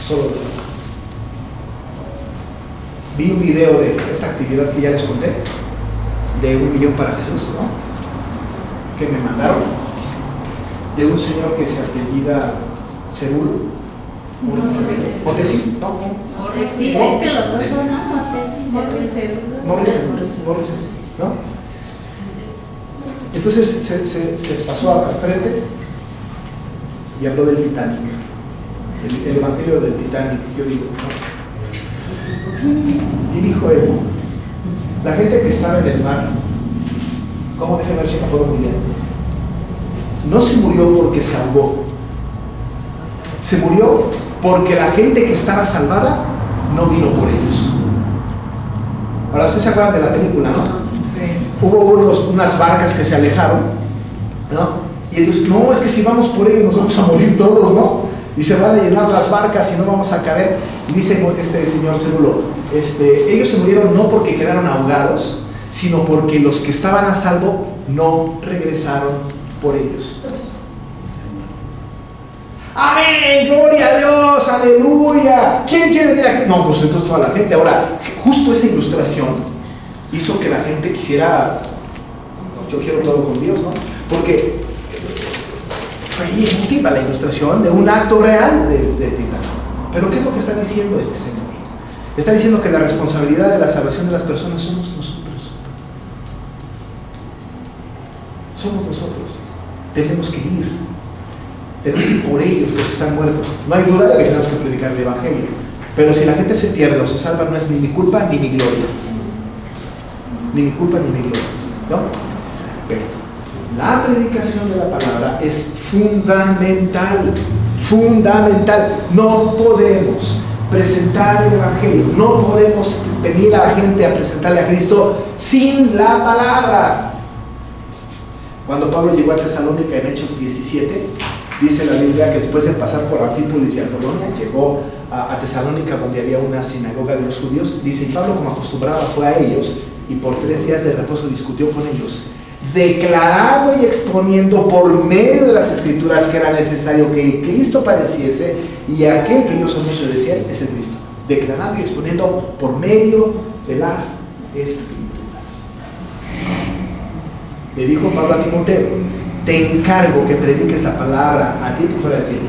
Solo la palabra. Vi un video de esta actividad que ya les conté, de 1 millón para Jesús, ¿no?, que me mandaron, de un señor que se apellida Cerulo. Montesi, ¿no? Sí, es que los dos son Morris, ¿no? Entonces se pasó al frente y habló del Titanic, el evangelio del Titanic, yo digo, ¿no? Y dijo él, la gente que estaba en el mar, ¿cómo? Déjenme ver si me acuerdo muy bien, no se murió porque se ahogó, se murió porque la gente que estaba salvada no vino por ellos. Ahora, ustedes se acuerdan de la película, ¿no? Sí. Hubo unas barcas que se alejaron, ¿no? Y ellos, no, es que si vamos por ellos nos vamos a morir todos, ¿no? Y se van a llenar las barcas y no vamos a caber. Y dice este señor Cerulo, ellos se murieron no porque quedaron ahogados, sino porque los que estaban a salvo no regresaron por ellos. ¡Amén! ¡Gloria a Dios! ¡Aleluya! ¿Quién quiere venir aquí? No, pues entonces toda la gente. Ahora, justo esa ilustración hizo que la gente quisiera, yo quiero todo con Dios, ¿no? Porque fue emotiva la ilustración de un acto real de Titán. Pero ¿qué es lo que está diciendo este señor? Está diciendo que la responsabilidad de la salvación de las personas somos nosotros. Somos nosotros. Tenemos que ir. Tenemos que ir por ellos, los que están muertos. No hay duda de que tenemos que predicar el Evangelio. Pero si la gente se pierde o se salva, no es ni mi culpa ni mi gloria. Ni mi culpa ni mi gloria, ¿no? Pero la predicación de la palabra es fundamental. Fundamental. No podemos presentar el Evangelio, no podemos venir a la gente a presentarle a Cristo sin la palabra. Cuando Pablo llegó a Tesalónica en Hechos 17, Dice la Biblia que después de pasar por Anfípolis y Apolonia, llegó a Tesalónica, donde había una sinagoga de los judíos. Dice, y Pablo, como acostumbraba, fue a ellos y por 3 días de reposo discutió con ellos, declarando y exponiendo por medio de las Escrituras que era necesario que el Cristo padeciese, y aquel que ellos anuncian decían es el Cristo. Declarando y exponiendo por medio de las Escrituras. Le dijo Pablo a Timoteo, te encargo que prediques la palabra a ti y fuera de ti.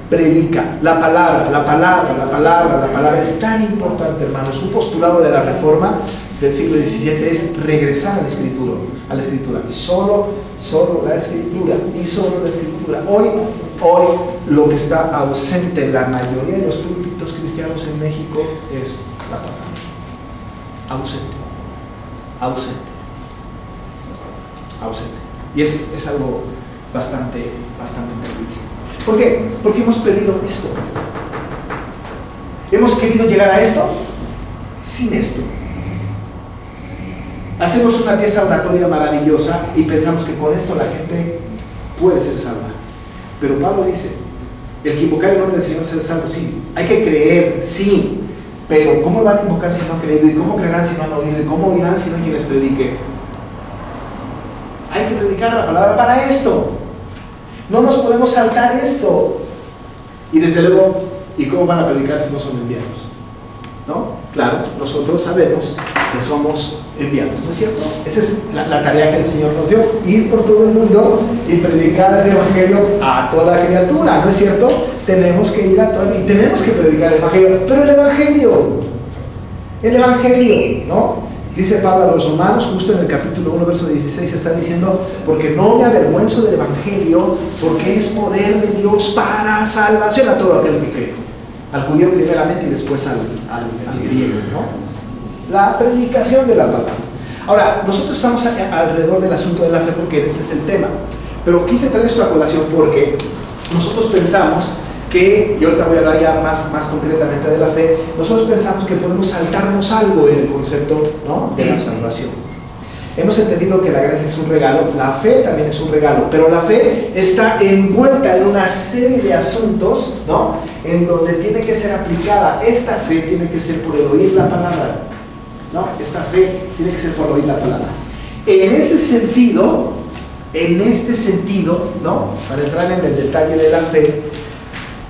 Predica. La palabra es tan importante, hermanos. Un postulado de la Reforma del siglo XVII es regresar a la Escritura. Solo la Escritura y solo la Escritura. Hoy lo que está ausente en la mayoría de los púlpitos cristianos en México es la palabra. Ausente. Y es algo bastante terrible. ¿Por qué? Porque hemos perdido esto. Hemos querido llegar a esto sin esto. Hacemos una pieza oratoria maravillosa y pensamos que con esto la gente puede ser salva. Pero Pablo dice, el que invocar el nombre del Señor será salvo, sí. Hay que creer, sí. Pero ¿cómo van a invocar si no han creído? ¿Y cómo creerán si no han oído? ¿Y cómo oirán si no hay quien les predique? Hay que predicar la palabra para esto. No nos podemos saltar esto. Y desde luego, ¿y cómo van a predicar si no son enviados? ¿No? Claro, nosotros sabemos que somos enviados, ¿no es cierto? Esa es la tarea que el Señor nos dio, ir por todo el mundo y predicar el Evangelio a toda criatura, ¿no es cierto? Tenemos que ir a toda y tenemos que predicar el Evangelio, pero el Evangelio, ¿no? Dice Pablo a los romanos, justo en el capítulo 1, verso 16, está diciendo, porque no me avergüenzo del Evangelio, porque es poder de Dios para salvación a todo aquel que cree. Al judío primeramente y después al griego, ¿no? La predicación de la palabra. Ahora, nosotros estamos alrededor del asunto de la fe porque este es el tema. Pero quise traer esto a colación porque nosotros pensamos que, y ahorita voy a hablar ya más concretamente de la fe, nosotros pensamos que podemos saltarnos algo en el concepto, ¿no?, de la salvación. Hemos entendido que la gracia es un regalo, la fe también es un regalo, pero la fe está envuelta en una serie de asuntos, ¿no?, en donde tiene que ser aplicada. Esta fe tiene que ser por el oír la palabra, ¿no? Esta fe tiene que ser por oír la palabra. En este sentido, ¿no?, para entrar en el detalle de la fe,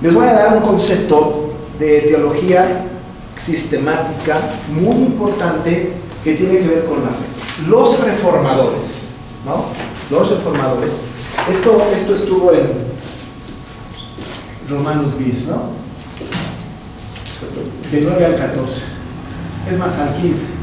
les voy a dar un concepto de teología sistemática muy importante que tiene que ver con la fe. Los reformadores, ¿no? Los reformadores. Esto estuvo en Romanos 10, ¿no? De 9 al 14. Es más, al 15.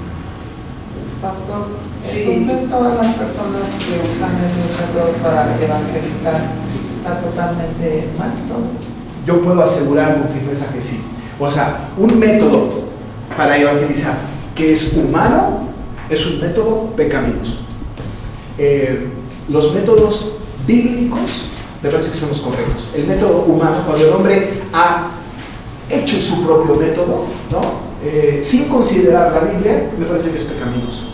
Pastor, Sí. entonces todas las personas que usan esos métodos para evangelizar, está totalmente mal todo. Yo puedo asegurar con firmeza que sí. O sea, un método para evangelizar que es humano es un método pecaminoso. Los métodos bíblicos me parece que son los correctos. El método humano, cuando el hombre ha hecho su propio método, ¿no?, sin considerar la Biblia, me parece que es pecaminoso.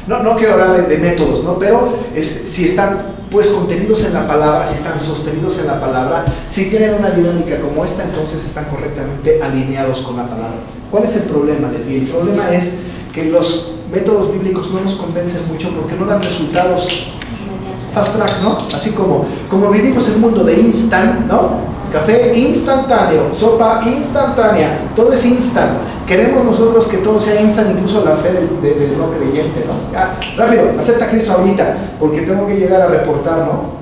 No quiero hablar de métodos, ¿no? Pero si están pues contenidos en la palabra, si están sostenidos en la palabra, si tienen una dinámica como esta, entonces están correctamente alineados con la palabra. ¿Cuál es el problema de ti? El problema es que los métodos bíblicos no nos convencen mucho porque no dan resultados fast track, ¿no? Así como vivimos en un mundo de instant, ¿no? Café instantáneo, sopa instantánea, todo es instant. Queremos nosotros que todo sea instant, incluso la fe del no creyente, ¿no? Ya, rápido, acepta a Cristo ahorita, porque tengo que llegar a reportar, ¿no?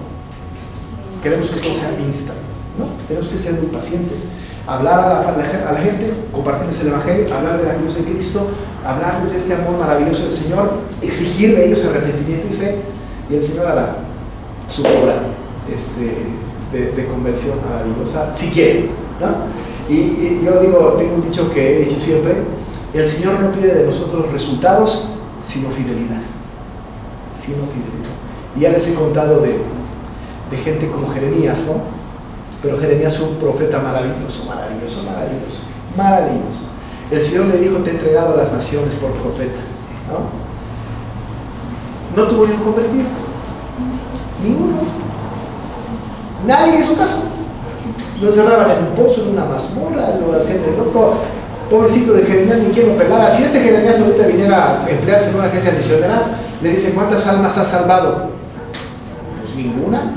Queremos que todo sea instant, ¿no? Tenemos que ser muy pacientes. Hablar a la gente, compartirles el Evangelio, hablar de la cruz de Cristo, hablarles de este amor maravilloso del Señor, exigir de ellos arrepentimiento y fe, y el Señor hará su obra de conversión maravillosa, si quiere, ¿no? Y yo digo, tengo un dicho que he dicho siempre: el Señor no pide de nosotros resultados, sino fidelidad. Y ya les he contado de gente como Jeremías, ¿no? Pero Jeremías fue un profeta maravilloso. El Señor le dijo: te he entregado a las naciones por profeta, ¿no? No tuvo ni un convertido. Ninguno. Nadie hizo caso. Lo encerraban en un pozo, en una mazmorra, lo hacían de loco. Pobrecito de Jeremías, ni quien lo pelara. Si este Jeremías ahorita viniera a emplearse en una agencia misionera, le dicen, ¿cuántas almas has salvado? Pues ninguna.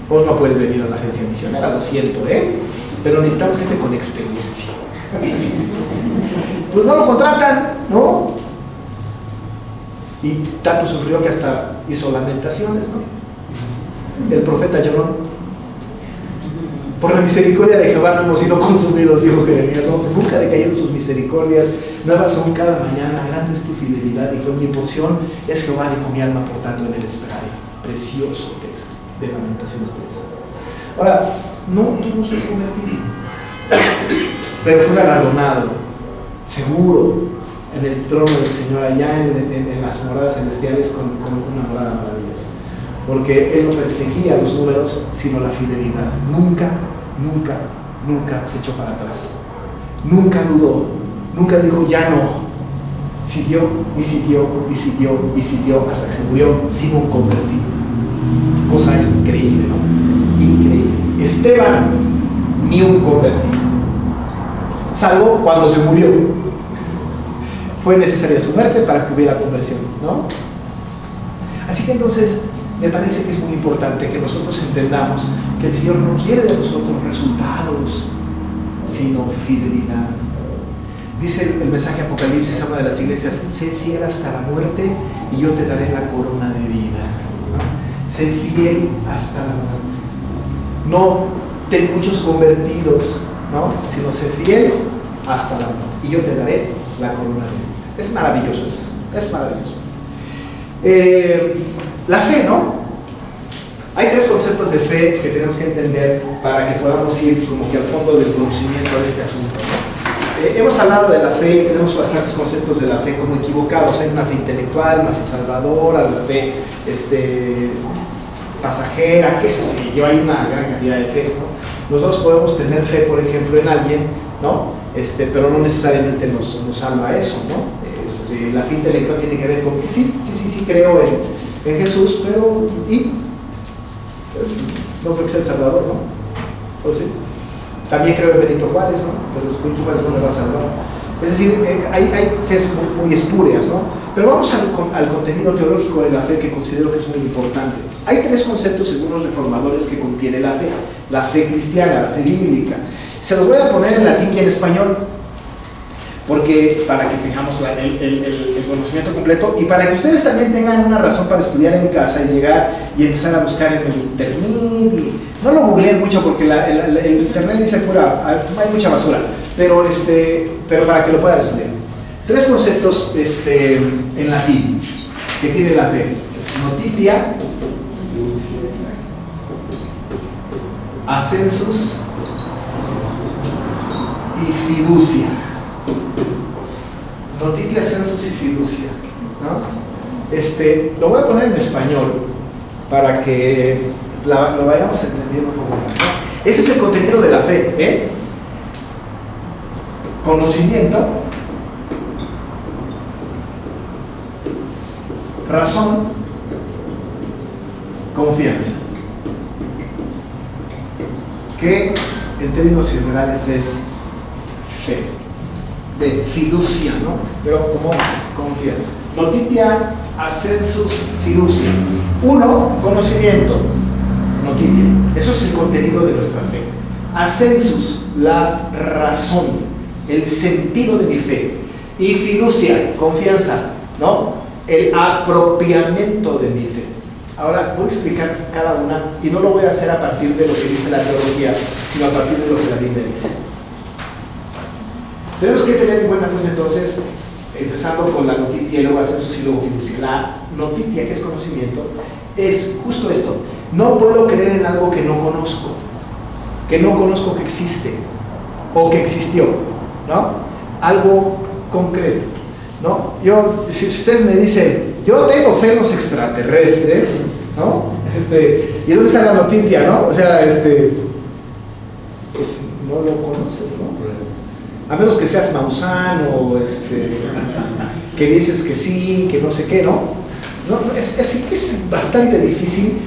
Vos no puedes venir a la agencia misionera, lo siento, pero necesitamos gente con experiencia. Pues no lo contratan, ¿no? Y tanto sufrió que hasta hizo lamentaciones, ¿no? El profeta lloró. Por la misericordia de Jehová no hemos sido consumidos, dijo Jeremías, ¿no? Nunca decayeron sus misericordias, nuevas son cada mañana, grande es tu fidelidad, y con mi porción es Jehová, dijo mi alma, por tanto en él esperaré. Precioso texto de Lamentaciones 3. Ahora, no, tú no sos convertido, pero fue galardonado, seguro, en el trono del Señor, allá en las moradas celestiales, con una morada maravillosa. Porque él no perseguía los números, sino la fidelidad. Nunca se echó para atrás. Nunca dudó, nunca dijo ya no. Siguió y siguió y siguió y siguió hasta que se murió sin un convertido. Cosa increíble, ¿no? Increíble. Esteban, ni un convertido. Salvo cuando se murió. Fue necesaria su muerte para que hubiera conversión, ¿no? Así que entonces, me parece que es muy importante que nosotros entendamos que el Señor no quiere de nosotros resultados, sino fidelidad. Dice el mensaje Apocalipsis a una de las iglesias: sé fiel hasta la muerte y yo te daré la corona de vida, ¿no? Sé fiel hasta la muerte. No ten muchos convertidos, ¿no? Sino sé fiel hasta la muerte y yo te daré la corona de vida. Es maravilloso eso, es maravilloso. La fe, ¿no? Hay tres conceptos de fe que tenemos que entender para que podamos ir como que al fondo del conocimiento de este asunto, ¿no? Hemos hablado de la fe, tenemos bastantes conceptos de la fe como equivocados. Hay una fe intelectual, una fe salvadora, la fe pasajera, qué sé yo, hay una gran cantidad de fe, ¿no? Nosotros podemos tener fe, por ejemplo, en alguien, ¿no? Pero no necesariamente nos salva a eso, ¿no? La fe intelectual tiene que ver con que sí creo en Jesús, pero no creo que sea el Salvador, ¿no? ¿O sí? También creo en Benito Juárez, ¿no? Pero Benito Juárez no me va a salvar. Es decir, hay fes muy espurias, ¿no? Pero vamos al contenido teológico de la fe, que considero que es muy importante. Hay tres conceptos, según los reformadores, que contiene la fe. La fe cristiana, la fe bíblica. Se los voy a poner en latín y en español, porque para que tengamos el conocimiento completo y para que ustedes también tengan una razón para estudiar en casa y llegar y empezar a buscar en el internet. Y no lo googleen mucho porque el internet dice pura, hay mucha basura, pero para que lo puedan estudiar. Tres conceptos en latín que tiene la fe: notitia, ascensus y fiducia. Notitia, ascensus y fiducia, ¿no? Lo voy a poner en español para que lo vayamos entendiendo un poco más, ¿no? Ese es el contenido de la fe, conocimiento, razón, confianza, que en términos generales es fe, de fiducia, ¿no? Pero como confianza. Notitia, ascensus, fiducia. Uno, conocimiento, notitia. Eso es el contenido de nuestra fe. Ascensus, la razón, el sentido de mi fe. Y fiducia, confianza, ¿no? El apropiamiento de mi fe. Ahora voy a explicar cada una y no lo voy a hacer a partir de lo que dice la teología, sino a partir de lo que la Biblia dice. Tenemos que tener en cuenta, pues, entonces, empezando con la notitia y luego ascensus y luego fiducia. La notitia, que es conocimiento, es justo esto: no puedo creer en algo que no conozco que existe o que existió, ¿no? Algo concreto, ¿no? Si ustedes me dicen, yo tengo fe en los extraterrestres, ¿no? ¿Y dónde está la notitia, no? O sea, pues no lo conoces, ¿no? A menos que seas Maussan o que dices que sí, que no sé qué, ¿no? Es bastante difícil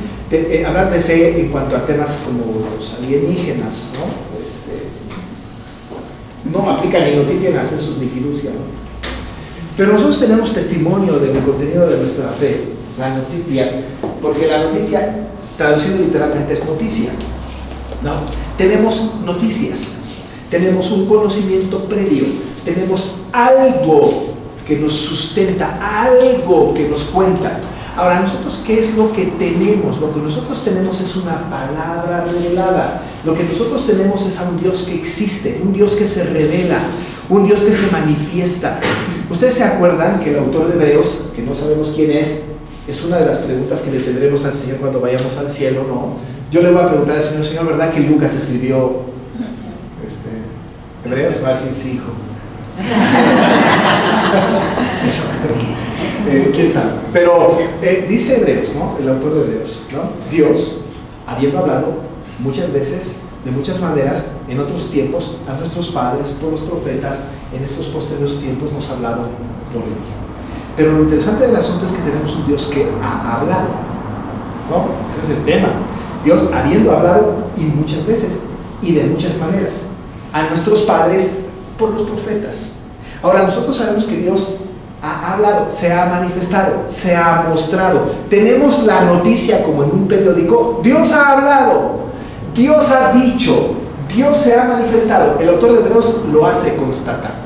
Hablar de fe en cuanto a temas como los alienígenas, no aplica ni noticia en ascensos ni fiducia, ¿no? Pero nosotros tenemos testimonio del contenido de nuestra fe, la noticia, porque la noticia, traducido literalmente, es noticia, ¿no? Tenemos noticias, tenemos un conocimiento previo, tenemos algo que nos sustenta, algo que nos cuenta. Ahora, nosotros, ¿qué es lo que tenemos? Lo que nosotros tenemos es una palabra revelada. Lo que nosotros tenemos es a un Dios que existe, un Dios que se revela, un Dios que se manifiesta. ¿Ustedes se acuerdan que el autor de Hebreos, que no sabemos quién es una de las preguntas que le tendremos al Señor cuando vayamos al cielo, ¿no? Yo le voy a preguntar al Señor, Señor, ¿verdad que Lucas escribió Hebreos? Va a decir, sí, hijo. Eso, quién sabe. Pero dice Hebreos, ¿no? El autor de Hebreos, ¿no? Dios, habiendo hablado muchas veces, de muchas maneras, en otros tiempos, a nuestros padres, por los profetas, en estos posteriores tiempos nos ha hablado por él. Pero lo interesante del asunto es que tenemos un Dios que ha hablado, ¿no? Ese es el tema. Dios habiendo hablado y muchas veces y de muchas maneras a nuestros padres por los profetas. Ahora, nosotros sabemos que Dios ha hablado, se ha manifestado, se ha mostrado. Tenemos la noticia como en un periódico. Dios ha hablado, Dios ha dicho, Dios se ha manifestado. El autor de Hebreos lo hace constatar.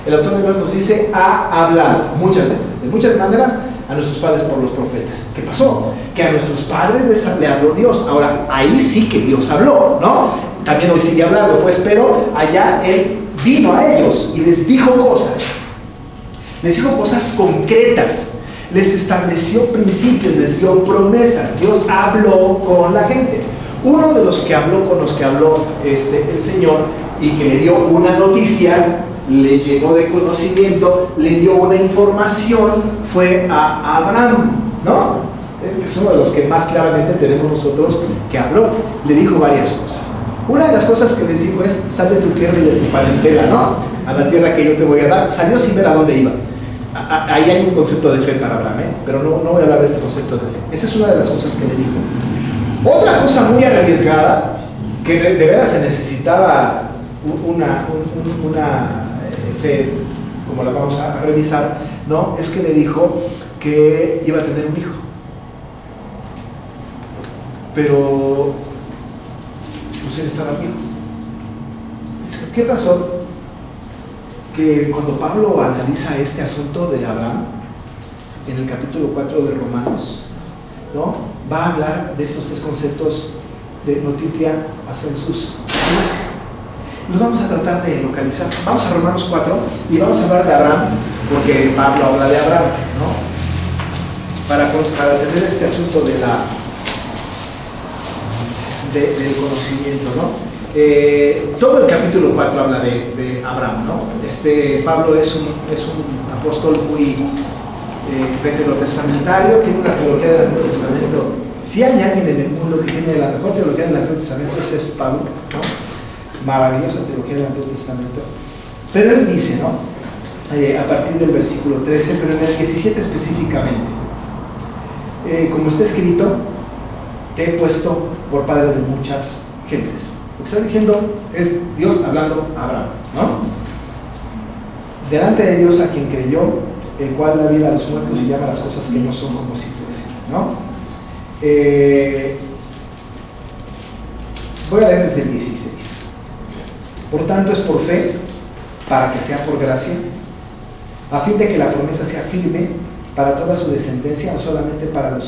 El autor de Hebreos nos dice, ha hablado muchas veces, de muchas maneras, a nuestros padres por los profetas. ¿Qué pasó? Que a nuestros padres le habló Dios. Ahora, ahí sí que Dios habló, ¿no? También hoy sigue hablando, pues, pero allá Él vino a ellos y les dijo cosas. Les dijo cosas concretas. Les estableció principios, les dio promesas. Dios habló con la gente. Uno de los que habló con los que habló el Señor y que le dio una noticia, le llenó de conocimiento, le dio una información, fue a Abraham, ¿no? Es uno de los que más claramente tenemos nosotros que habló. Le dijo varias cosas. Una de las cosas que les dijo es, sal de tu tierra y de tu parentela, ¿no? A la tierra que yo te voy a dar. Salió sin ver a dónde iba. Ahí hay un concepto de fe para Abraham, pero no voy a hablar de este concepto de fe. Esa es una de las cosas que le dijo. Otra cosa muy arriesgada, que de veras se necesitaba una fe, como la vamos a revisar, ¿no? Es que le dijo que iba a tener un hijo. Pero pues él estaba viejo. ¿Qué pasó? Que cuando Pablo analiza este asunto de Abraham, en el capítulo 4 de Romanos, ¿no? Va a hablar de estos tres conceptos de noticia, ascensus, los vamos a tratar de localizar. Vamos a Romanos 4 y vamos a hablar de Abraham, porque Pablo habla de Abraham, ¿no? Para tener este asunto de del conocimiento, ¿no? Todo el capítulo 4 habla de Abraham, ¿no? Pablo es un apóstol muy veterotestamentario, tiene una teología del Antiguo Testamento. Si hay alguien en el mundo que tiene la mejor teología del Antiguo Testamento, ese es Pablo, ¿no? Maravillosa teología del Antiguo Testamento. Pero él dice, ¿no? A partir del versículo 13, pero en el 17 específicamente, como está escrito, te he puesto por padre de muchas gentes. Lo que está diciendo es Dios hablando a Abraham, ¿no? Delante de Dios a quien creyó, el cual da vida a los muertos y llama a las cosas que no son como si fuesen, ¿no? Voy a leer desde el 16. Por tanto es por fe, para que sea por gracia, a fin de que la promesa sea firme para toda su descendencia, no solamente para la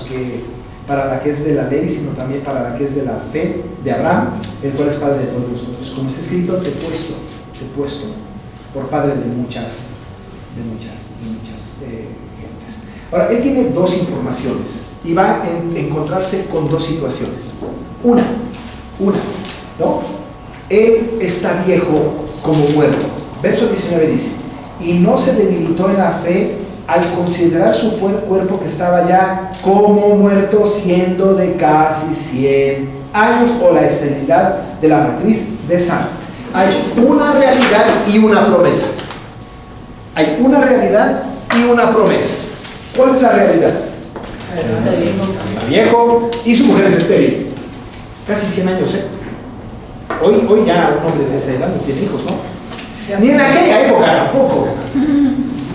que es de la ley, sino también para la que es de la fe de Abraham, el cual es padre de todos nosotros. Como está escrito, te he puesto por padre de muchas gentes. Ahora, él tiene dos informaciones y va a encontrarse con dos situaciones. Una, ¿no? Él está viejo como muerto. Verso 19 dice, y no se debilitó en la fe al considerar su cuerpo que estaba ya como muerto, siendo de casi 100 años, o la esterilidad de la matriz de Sara. Hay una realidad y una promesa. Hay una realidad y una promesa. ¿Cuál es la realidad? Está viejo y su mujer es estéril. Casi 100 años, ¿eh? Hoy ya un hombre de esa edad no tiene hijos, ¿no? Ni en aquella época tampoco.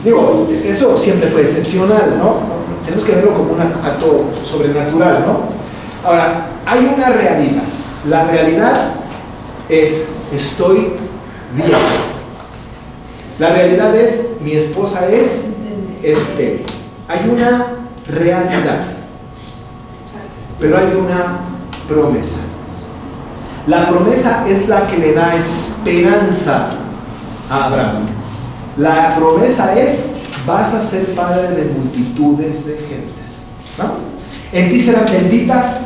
Digo, eso siempre fue excepcional, ¿no? Tenemos que verlo como un acto sobrenatural, ¿no? Ahora, hay una realidad. La realidad es, estoy viejo. La realidad es, mi esposa es estéril. Hay una realidad, pero hay una promesa. La promesa es la que le da esperanza a Abraham. La promesa es, vas a ser padre de multitudes de gentes, ¿no? En ti serán benditas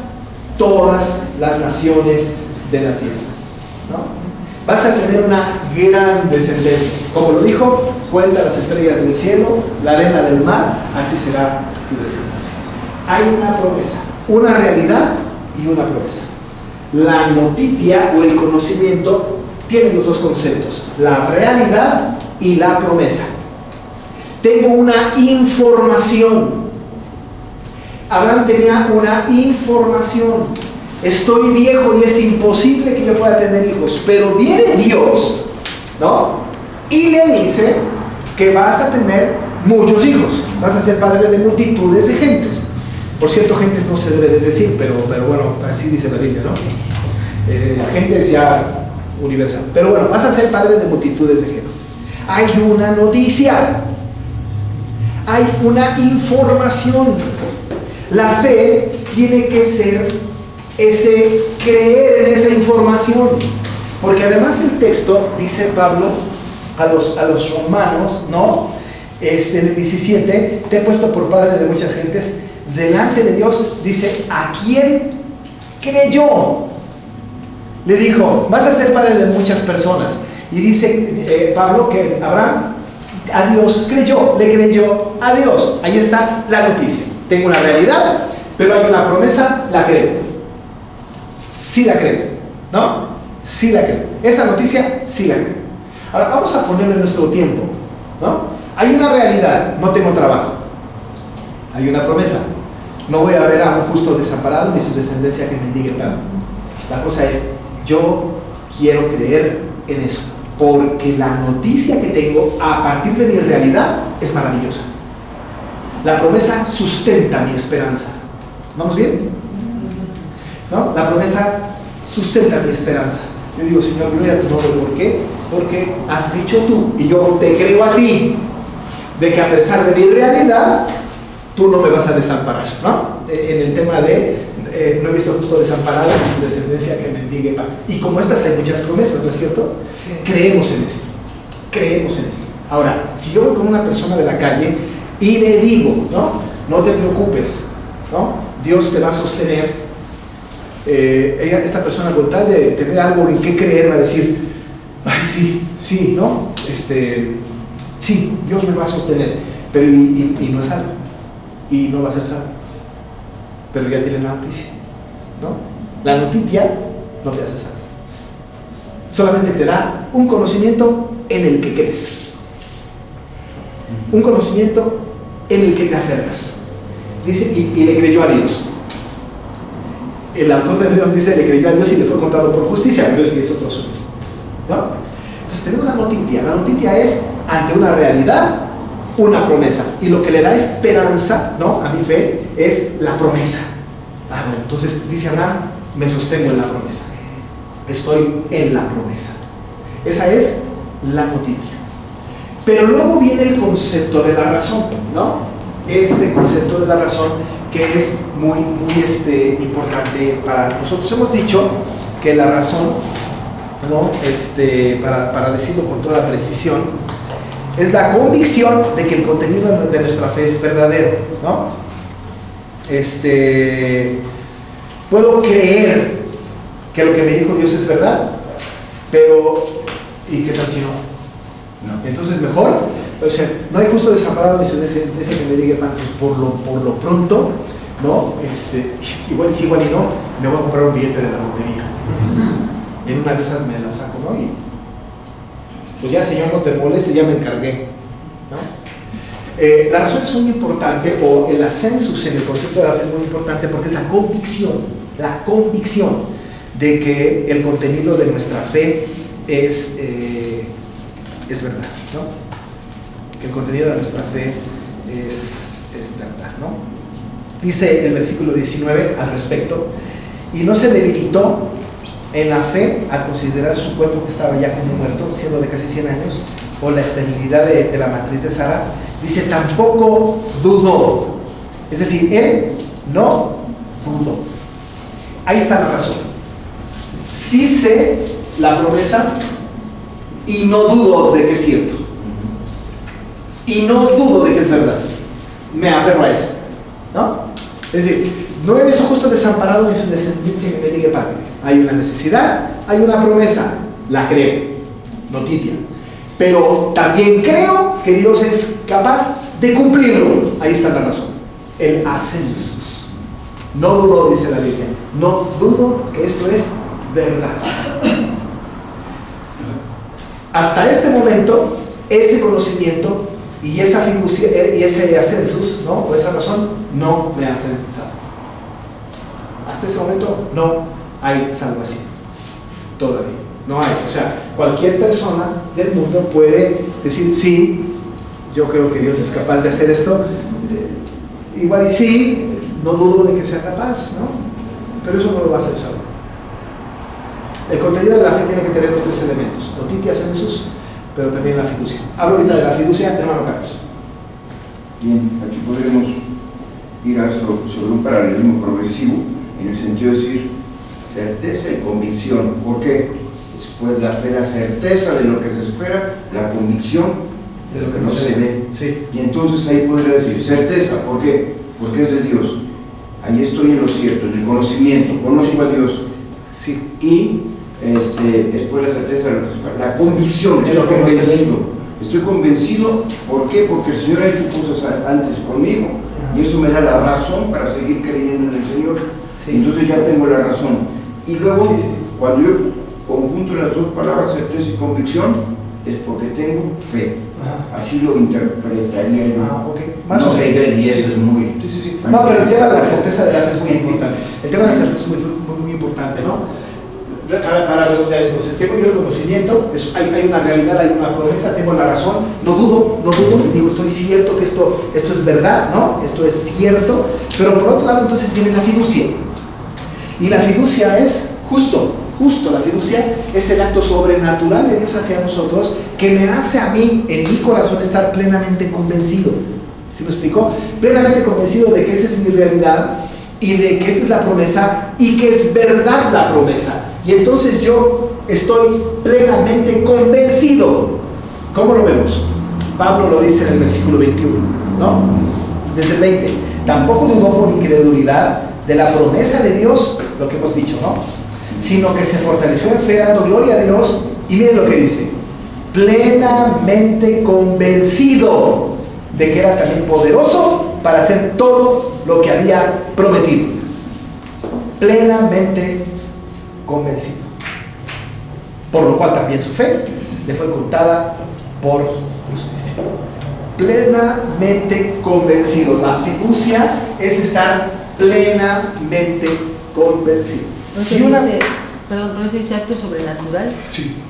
todas las naciones de la tierra, ¿no? Vas a tener una gran descendencia. Como lo dijo, cuenta las estrellas del cielo, la arena del mar, así será tu descendencia. Hay una promesa, una realidad y una promesa. La noticia o el conocimiento tienen los dos conceptos, la realidad y la promesa. Tengo una información. Abraham tenía una información. Estoy viejo y es imposible que yo pueda tener hijos, pero viene Dios, ¿no? Y le dice que vas a tener muchos hijos, vas a ser padre de multitudes de gentes. Por cierto, gentes no se debe de decir, pero bueno, así dice la Biblia, ¿no? Gentes ya universal. Pero bueno, vas a ser padre de multitudes de gentes. Hay una noticia, hay una información. La fe tiene que ser ese creer en esa información, porque además el texto, dice Pablo a los romanos, ¿no? En el 17, te he puesto por padre de muchas gentes, delante de Dios, dice, ¿a quién creyó? Le dijo, vas a ser padre de muchas personas. Y dice Pablo que Abraham a Dios creyó, le creyó a Dios. Ahí está la noticia. Tengo una realidad, pero hay una promesa, la creo. Sí la creo, ¿no? Sí la creo. Esa noticia, sí la creo. Ahora, vamos a ponerlo en nuestro tiempo, ¿no? Hay una realidad, no tengo trabajo. Hay una promesa. No voy a ver a un justo desamparado ni su descendencia que mendigue pan. La cosa es, yo quiero creer en eso, porque la noticia que tengo a partir de mi realidad es maravillosa. La promesa sustenta mi esperanza. ¿Vamos bien? ¿No? La promesa sustenta mi esperanza. Yo digo, Señor, gloria a tu nombre. ¿Por qué? Porque has dicho tú, y yo te creo a ti, de que a pesar de mi realidad, tú no me vas a desamparar, ¿no? En el tema de no he visto justo desamparado ni su descendencia que mendigue pan. Y como estas hay muchas promesas, ¿no es cierto? Sí. Creemos en esto. Creemos en esto. Ahora, si yo voy con una persona de la calle y le digo, ¿no? No te preocupes, ¿no? Dios te va a sostener. Esta persona, con tal de tener algo en qué creer, va a decir, ay, sí, ¿no? Sí, Dios me va a sostener, pero y no es salvo, y no va a ser salvo, pero ya tiene la noticia, ¿no? La noticia no te hace salvo, solamente te da un conocimiento en el que crees, un conocimiento en el que te aferras. Dice, y le creyó a Dios. El autor de Hebreos dice, le creyó a Dios y le fue contado por justicia, pero eso es otro asunto, ¿no? Entonces tenemos la noticia. La noticia es, ante una realidad, una promesa. Y lo que le da esperanza, ¿no?, a mi fe, es la promesa. Bueno, entonces dice Abraham, me sostengo en la promesa. Estoy en la promesa. Esa es la noticia. Pero luego viene el concepto de la razón, ¿no? Este concepto de la razón, que es muy importante para nosotros. Hemos dicho que la razón, ¿no? Para decirlo con toda precisión, es la convicción de que el contenido de nuestra fe es verdadero, ¿no? Puedo creer que lo que me dijo Dios es verdad, pero ¿y qué tal si no? Entonces mejor, o sea, no hay justo desamparado ni su descendencia que me diga pan, pues por lo pronto, ¿no? Igual y no, me voy a comprar un billete de la lotería. En una de esas me la saco, ¿no? Y pues ya, Señor, no te moleste, ya me encargué, ¿no? La razón es muy importante, o el ascensus en el concepto de la fe es muy importante porque es la convicción de que el contenido de nuestra fe es verdad, ¿no? Que el contenido de nuestra fe es verdad, ¿no? Dice el versículo 19 al respecto: y no se debilitó en la fe al considerar su cuerpo que estaba ya como muerto, siendo de casi 100 años, o la esterilidad de la matriz de Sara. Dice, tampoco dudó. Es decir, él no dudó. Ahí está la razón. Sí sé la promesa y no dudo de que es cierto. Y no dudo de que es verdad. Me aferro a eso, ¿no? Es decir, no he visto justo desamparado ni su descendencia que me diga pan. Hay una necesidad, hay una promesa, la creo, notitia. Pero también creo que Dios es capaz de cumplirlo. Ahí está la razón. El ascensus. No dudo, dice la Biblia, no dudo que esto es verdad. Hasta este momento, ese conocimiento y esa fiducia y ese ascensus, ¿no? O esa razón, no me hacen salvo. Hasta ese momento no hay salvación. Todavía. No hay. O sea, cualquier persona del mundo puede decir, sí, yo creo que Dios es capaz de hacer esto. Igual y sí, no dudo de que sea capaz, ¿no? Pero eso no lo va a hacer salvo. El contenido de la fe tiene que tener los tres elementos: notitia, ascensus, pero también la fiducia. Hablo ahorita de la fiducia, hermano Carlos. Bien, aquí podemos ir sobre un paralelismo progresivo, en el sentido de decir certeza y convicción. ¿Por qué? Después la fe, la certeza de lo que se espera, la convicción De lo que no se ve. Sí. Y entonces ahí podría decir certeza. ¿Por qué? Porque es de Dios. Ahí estoy en lo cierto, en el conocimiento, conozco a Dios. Sí. Y después la certeza de lo que se espera, la convicción, De estoy lo que no se ve. convencido. Estoy convencido, ¿por qué? Porque el Señor ha hecho cosas antes conmigo. Y eso me da la razón para seguir creyendo en el Señor. Sí. Entonces ya tengo la razón. Y luego, Sí. cuando yo conjunto las dos palabras, certeza y convicción, es porque tengo fe. Ajá. Así lo interpretaría yo. Ok. Más No o sé, menos. y eso es muy... Sí. No, pero el tema de la certeza de la fe es muy importante. El tema de la certeza es muy importante, ¿no? Para redondear, entonces, tengo yo el conocimiento, hay una realidad, hay una promesa, tengo la razón, no dudo, digo, estoy cierto que esto es verdad, ¿no? Esto es cierto, pero por otro lado, entonces viene la fiducia. Y la fiducia es justo, la fiducia es el acto sobrenatural de Dios hacia nosotros que me hace a mí, en mi corazón, estar plenamente convencido. ¿Sí me explicó? Plenamente convencido de que esa es mi realidad y de que esta es la promesa y que es verdad la promesa. Y entonces yo estoy plenamente convencido. ¿Cómo lo vemos? Pablo lo dice en el versículo 21, ¿no? Desde el 20. Tampoco dudó por incredulidad de la promesa de Dios, lo que hemos dicho, ¿no? Sino que se fortaleció en fe dando gloria a Dios. Y miren lo que dice: plenamente convencido de que era también poderoso para hacer todo lo que había prometido. Plenamente convencido. Por lo cual también su fe le fue contada por justicia. Plenamente convencido. La fiducia es estar plenamente convencido. ¿No se dice, perdón, ¿no se dice acto sobrenatural? Sí.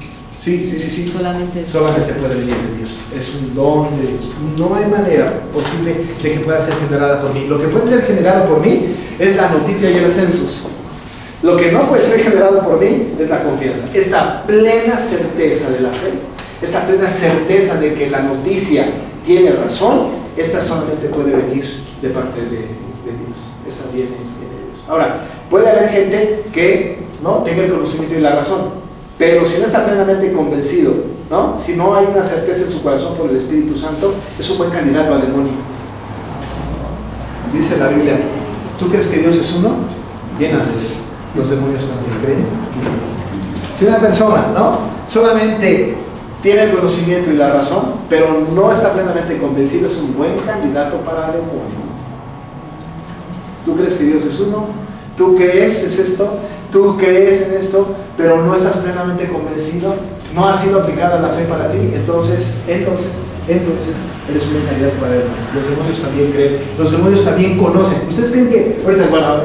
Solamente puede venir de Dios. Es un don de Dios. No hay manera posible de que pueda ser generada por mí. Lo que puede ser generado por mí es la noticia y el ascensus. Lo que no puede ser generado por mí es la confianza. Esta plena certeza de la fe, esta plena certeza de que la noticia tiene razón, esta solamente puede venir de parte de Dios. Esa viene de Dios. Ahora, puede haber gente que no tenga el conocimiento y la razón, pero si no está plenamente convencido, ¿no? Si no hay una certeza en su corazón por el Espíritu Santo, es un buen candidato a demonio. Dice la Biblia: ¿tú crees que Dios es uno? Bien haces. Los demonios también creen. Si una persona, ¿no?, solamente tiene el conocimiento y la razón, pero no está plenamente convencido, es un buen candidato para el demonio. ¿Tú crees que Dios es uno? ¿Tú crees es esto? tú crees en esto, pero no estás plenamente convencido, no ha sido aplicada la fe para ti, entonces eres un candidato para el mal. Los demonios también creen, los demonios también conocen. ¿Ustedes creen que, ahorita, bueno,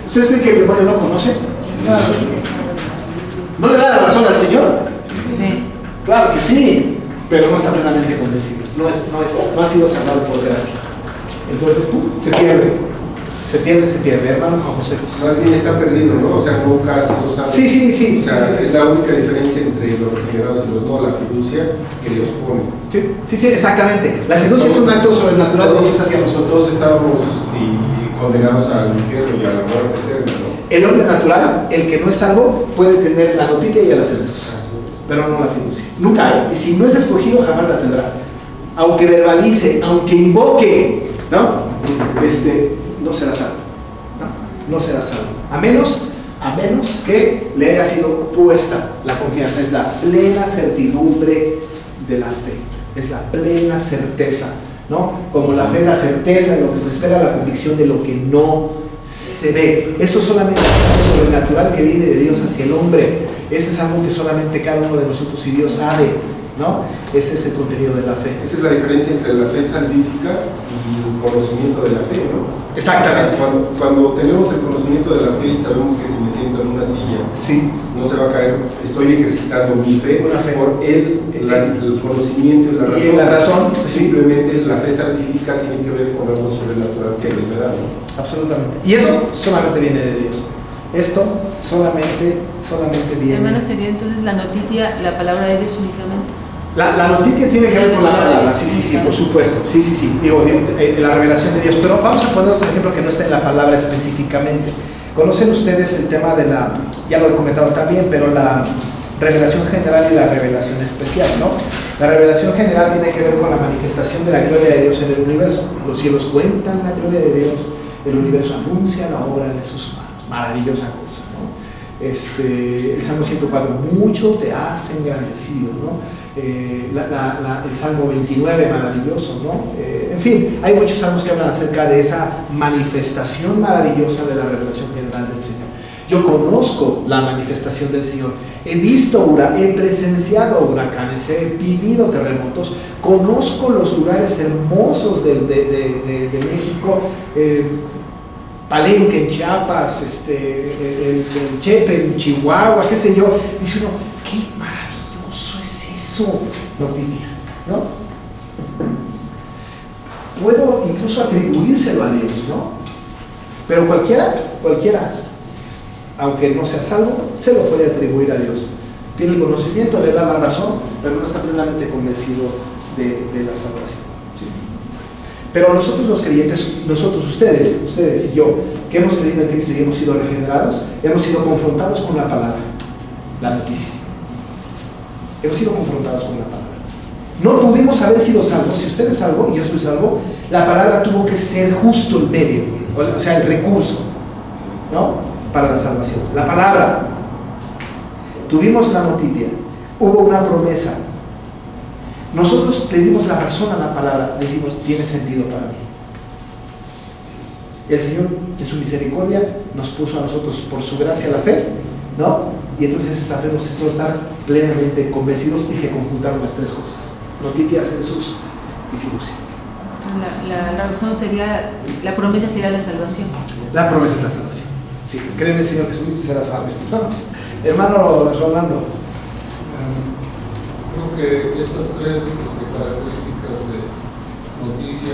¿ustedes creen que el demonio no conoce? ¿No le da la razón al Señor? Sí. Claro que sí, pero no está plenamente convencido, no ha sido salvado por gracia. Entonces, se pierde, hermano Juan José. Más bien está perdiendo, ¿no? O sea, nunca ha sido salvo. Sí. O sea, es la única diferencia entre los regenerados y los no, la fiducia que Dios pone. Sí, exactamente. La fiducia es un acto sobrenatural de Dios hacia nosotros. Todos estábamos condenados al infierno y a la muerte eterna, ¿no? El hombre natural, el que no es salvo, puede tener la noticia y el ascenso, pero no la fiducia. Nunca hay. Y si no es escogido, jamás la tendrá. Aunque verbalice, aunque invoque, ¿no? No será salvo. No será salvo. A menos que le haya sido puesta la confianza. Es la plena certidumbre de la fe. Es la plena certeza, ¿no? Como la fe es la certeza de lo que se espera, la convicción de lo que no se ve. Eso solamente es algo sobrenatural que viene de Dios hacia el hombre. Ese es algo que solamente cada uno de nosotros y Dios sabe, ¿no? Ese es el contenido de la fe. Esa es la diferencia entre la fe salvífica y el conocimiento de la fe, ¿no? Exactamente. O sea, cuando tenemos el conocimiento de la fe, sabemos que si me siento en una silla, Sí. no se va a caer. Estoy ejercitando mi fe, Una fe. por el conocimiento y la razón. Y la razón, sí. Simplemente la fe salvífica tiene que ver con algo sobrenatural que Dios me da, ¿no? Absolutamente. Y eso solamente viene de Dios. Esto solamente viene. Hermano, sería entonces la noticia, la palabra de Dios únicamente. La noticia tiene que ver con la palabra, sí, por supuesto, sí, digo, la revelación de Dios, pero vamos a poner otro ejemplo que no está en la palabra específicamente. ¿Conocen ustedes el tema de ya lo he comentado también, pero la revelación general y la revelación especial, ¿no? La revelación general tiene que ver con la manifestación de la gloria de Dios en el universo. Los cielos cuentan la gloria de Dios, el universo anuncia la obra de sus manos. Maravillosa cosa, ¿no? El Salmo 104, mucho te has engrandecido, ¿no? El Salmo 29, maravilloso, ¿no? En fin, hay muchos salmos que hablan acerca de esa manifestación maravillosa de la revelación general del Señor. Yo conozco la manifestación del Señor, he presenciado huracanes, he vivido terremotos, conozco los lugares hermosos de México, Palenque en Chiapas, el Chepe en Chihuahua, qué sé yo. Dice uno, qué maravilloso es eso, noticia, ¿no? Puedo incluso atribuírselo a Dios, ¿no? Pero cualquiera, aunque no sea salvo, se lo puede atribuir a Dios. Tiene el conocimiento, le da la razón, pero no está plenamente convencido de la salvación. ¿Sí? Pero nosotros los creyentes, ustedes y yo, que hemos creído en Cristo y hemos sido regenerados, hemos sido confrontados con la palabra, la noticia. Hemos sido confrontados con la palabra. No pudimos haber sido salvos. Si usted es salvo y yo soy salvo, la palabra tuvo que ser justo el medio, o sea, el recurso, ¿no? Para la salvación. La palabra. Tuvimos la noticia, hubo una promesa. Nosotros le dimos la razón a la palabra, decimos, tiene sentido para mí. El Señor, en su misericordia, nos puso a nosotros por su gracia la fe, ¿no? Y entonces esa fe nos hizo estar plenamente convencidos y se conjuntaron las tres cosas: noticia, Jesús y fiducia. La razón sería, la promesa sería la salvación. La promesa es la salvación. Sí, creen en el Señor Jesucristo y será salvo. Hermano Rolando. Creo que estas tres características de noticia,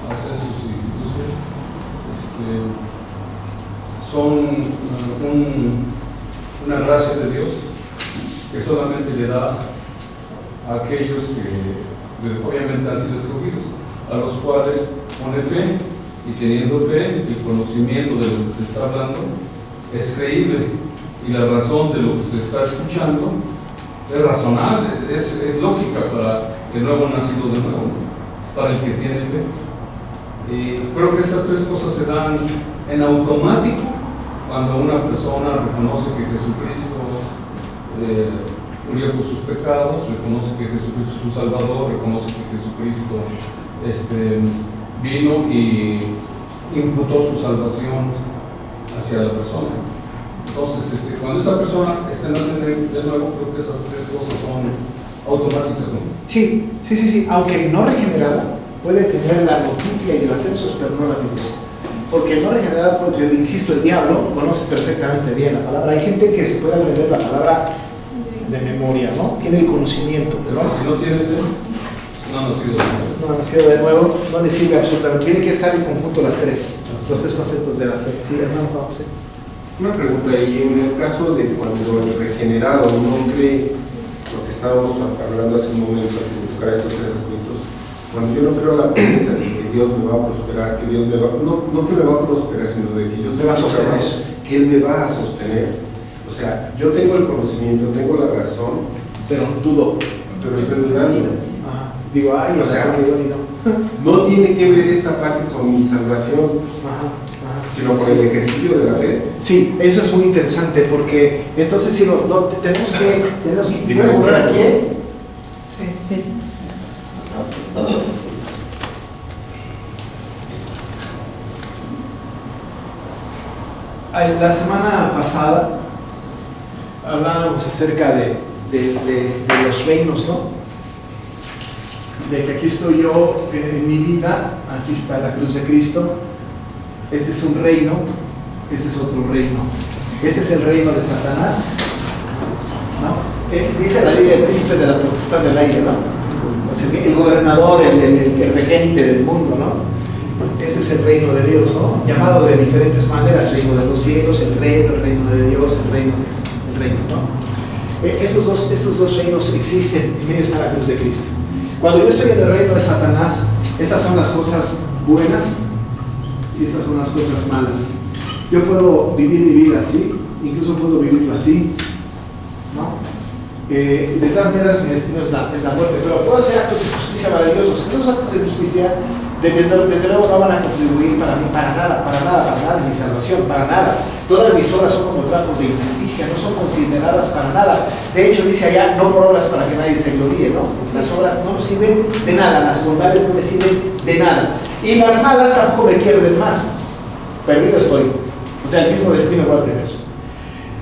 ascensos y fiducia son una gracia de Dios que solamente le da a aquellos que obviamente han sido escogidos, a los cuales pone fe, y teniendo fe, el conocimiento de lo que se está hablando es creíble, y la razón de lo que se está escuchando es razonable, es lógica para el nuevo nacido de nuevo, para el que tiene fe. Y creo que estas tres cosas se dan en automático cuando una persona reconoce que Jesucristo murió por sus pecados, reconoce que Jesucristo es su Salvador, reconoce que Jesucristo vino y imputó su salvación hacia la persona. Entonces, cuando esta persona está naciendo de nuevo, creo que esas tres cosas son automáticas, ¿no? Sí, aunque no regenerada, puede tener la noticia y el ascenso, pero no la fiducia. Porque el no regenerado, pues, yo insisto, el diablo conoce perfectamente bien la palabra. Hay gente que se puede aprender la palabra de memoria, ¿no? Tiene el conocimiento. Pero si no tiene fe, no ha nacido de nuevo. No ha nacido de nuevo, no le sirve absolutamente. Tiene que estar en conjunto los tres conceptos de la fe. Sí, hermano Pablo, sí. Una pregunta, y en el caso de cuando el regenerado no cree, lo que estábamos hablando hace un momento, de tocar estos tres aspectos, cuando yo no creo la promesa de que Dios me va a prosperar, que Dios me va, no que me va a prosperar, sino de que Dios me va a sostener, que Él me va a sostener. O sea, yo tengo el conocimiento, tengo la razón, pero dudo. pero estoy dudando. Digo, ay, o sea, no. No tiene que ver esta parte con mi salvación, sino con el ejercicio de la fe. Sí, eso es muy interesante porque entonces si tenemos que diferenciar aquí. Sí. La semana pasada hablábamos acerca de los reinos, ¿no? De que aquí estoy yo en mi vida, aquí está la cruz de Cristo, este es un reino, este es otro reino, este es el reino de Satanás, ¿no? Dice la Biblia el príncipe de la potestad del aire, ¿no? O sea, el gobernador, el regente del mundo, ¿no? Este es el reino de Dios, ¿no? Llamado de diferentes maneras, reino de los cielos, el reino de Dios, el reino, ¿no? Estos dos reinos existen, en medio está la cruz de Cristo. Cuando yo estoy en el reino de Satanás, estas son las cosas buenas y estas son las cosas malas. Yo puedo vivir mi vida así, incluso puedo vivirlo así, ¿no? De todas maneras mi destino es la muerte, pero puedo hacer actos de justicia maravillosos. Esos actos de justicia desde luego no van a contribuir para mí, para nada, mi salvación, para nada. Todas mis obras son como trapos de injusticia, no son consideradas para nada. De hecho dice allá, no por obras para que nadie se gloríe, ¿no? Las obras no nos sirven de nada, las bondades no me sirven de nada. Y las malas tampoco me pierden más. Perdido estoy. O sea, el mismo destino voy a tener.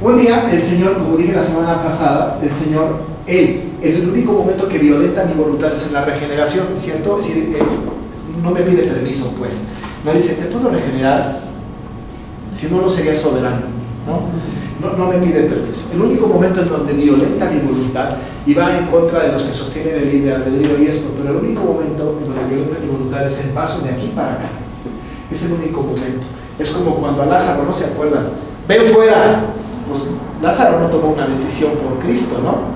Un día, el Señor, como dije la semana pasada, el Señor, el único momento que violenta mi voluntad es en la regeneración, ¿cierto? Es decir, no me pide permiso, pues. No dice, ¿te puedo regenerar? Si no, no sería soberano, ¿no? No me pide permiso. El único momento en donde violenta mi voluntad y va en contra de los que sostienen el libre albedrío y esto, pero el único momento en donde violenta mi voluntad es el paso de aquí para acá. Es el único momento. Es como cuando a Lázaro, ¿no se acuerdan? ¡Ven fuera! Pues Lázaro no tomó una decisión por Cristo, ¿no?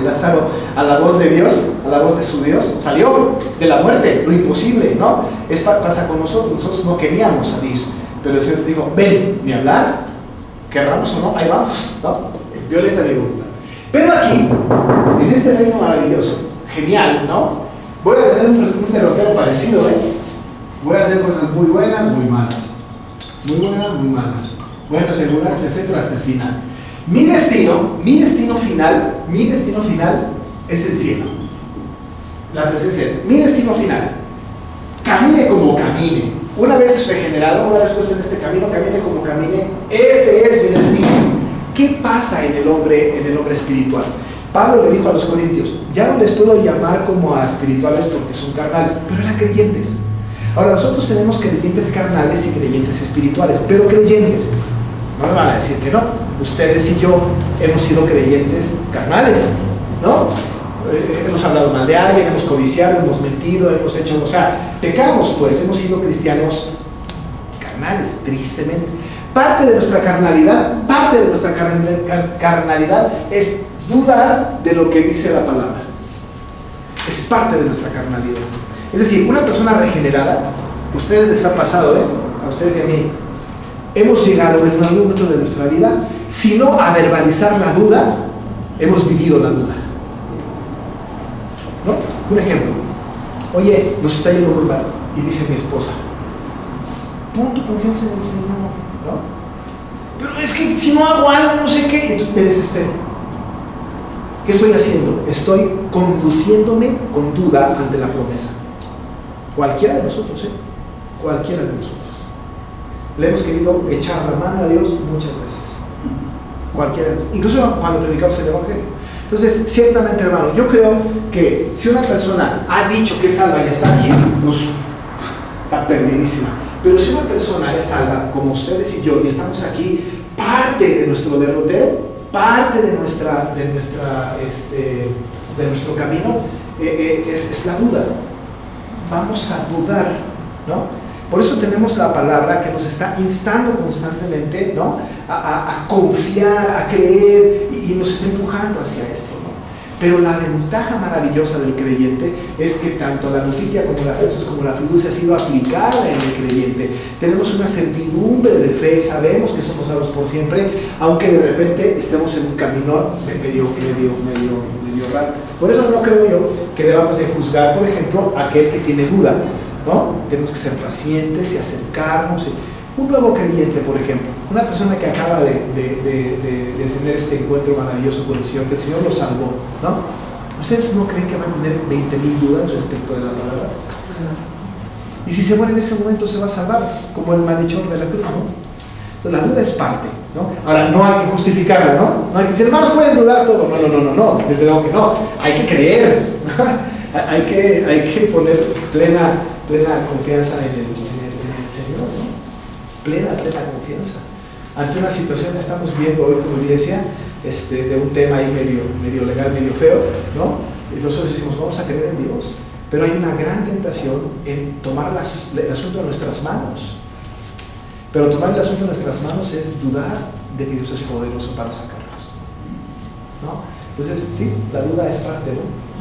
Lázaro, a la voz de Dios, a la voz de su Dios, salió de la muerte, lo imposible, ¿no? Pasa con nosotros no queríamos salir, pero el Señor dijo, ven, ni hablar, querramos o no, ahí vamos, ¿no? Violenta mi voluntad. Pero aquí, en este reino maravilloso, genial, ¿no? Voy a tener un derrotero parecido, voy a hacer cosas muy buenas, muy malas, muy malas, buenas, regulares, etcétera, hasta el final. Mi destino final es el cielo, la presencia de Dios. Mi destino final, camine como camine, una vez regenerado, una vez puesto en este camino, camine como camine, este es mi destino. ¿Qué pasa en el hombre espiritual? Pablo le dijo a los corintios, ya no les puedo llamar como a espirituales porque son carnales, pero eran creyentes. Ahora nosotros tenemos creyentes carnales y creyentes espirituales, pero creyentes. No me van a decir que no. Ustedes y yo hemos sido creyentes carnales, ¿no? Hemos hablado mal de alguien, hemos codiciado, hemos mentido, hemos hecho, o sea, pecamos, pues, hemos sido cristianos carnales, tristemente. Parte de nuestra carnalidad es dudar de lo que dice la palabra. Es parte de nuestra carnalidad. Es decir, una persona regenerada, a ustedes les ha pasado, a ustedes y a mí, hemos llegado en algún momento de nuestra vida, si no a verbalizar la duda, hemos vivido la duda, ¿no? Un ejemplo, oye, nos está yendo muy mal, y dice mi esposa, pon tu confianza en el Señor, ¿no? Pero es que si no hago algo, no sé qué, entonces me desespero. ¿Qué estoy haciendo? Estoy conduciéndome con duda ante la promesa. Cualquiera de nosotros, cualquiera de nosotros. Le hemos querido echar la mano a Dios muchas veces. Cualquiera, incluso cuando predicamos el Evangelio. Entonces, ciertamente, hermano, yo creo que si una persona ha dicho que es salva y está aquí, pues está perdidísima. Pero si una persona es salva, como ustedes y yo, y estamos aquí, parte de nuestro derrotero, parte de nuestro camino, es la duda. Vamos a dudar, ¿no? Por eso tenemos la palabra que nos está instando constantemente, ¿no? a confiar, a creer, y nos está empujando hacia esto, ¿no? Pero la ventaja maravillosa del creyente es que tanto la noticia como las acciones como la fiducia ha sido aplicada en el creyente. Tenemos una certidumbre de fe, sabemos que somos salvos por siempre, aunque de repente estemos en un camino medio raro. Por eso no creo yo que debamos de juzgar, por ejemplo, a aquel que tiene duda, ¿no? Tenemos que ser pacientes y acercarnos. Un nuevo creyente, por ejemplo, una persona que acaba de tener este encuentro maravilloso con el Señor, que el Señor lo salvó, ¿no? ¿Ustedes no creen que va a tener 20,000 dudas respecto de la palabra? Y si se muere en ese momento se va a salvar, como el malhechor de la cruz, ¿no? Entonces, la duda es parte, ¿no? Ahora, no hay que justificarla, ¿no? No hay que decir, hermanos, pueden dudar todo. No, desde luego que no. Hay que creer, hay que poner plena confianza en el Señor, ¿no? Plena confianza. Ante una situación que estamos viendo hoy como iglesia, de un tema ahí medio legal, medio feo, ¿no? Y nosotros decimos, vamos a creer en Dios. Pero hay una gran tentación en tomar el asunto en nuestras manos. Pero tomar el asunto en nuestras manos es dudar de que Dios es poderoso para sacarnos, ¿no? Entonces, sí, la duda es parte,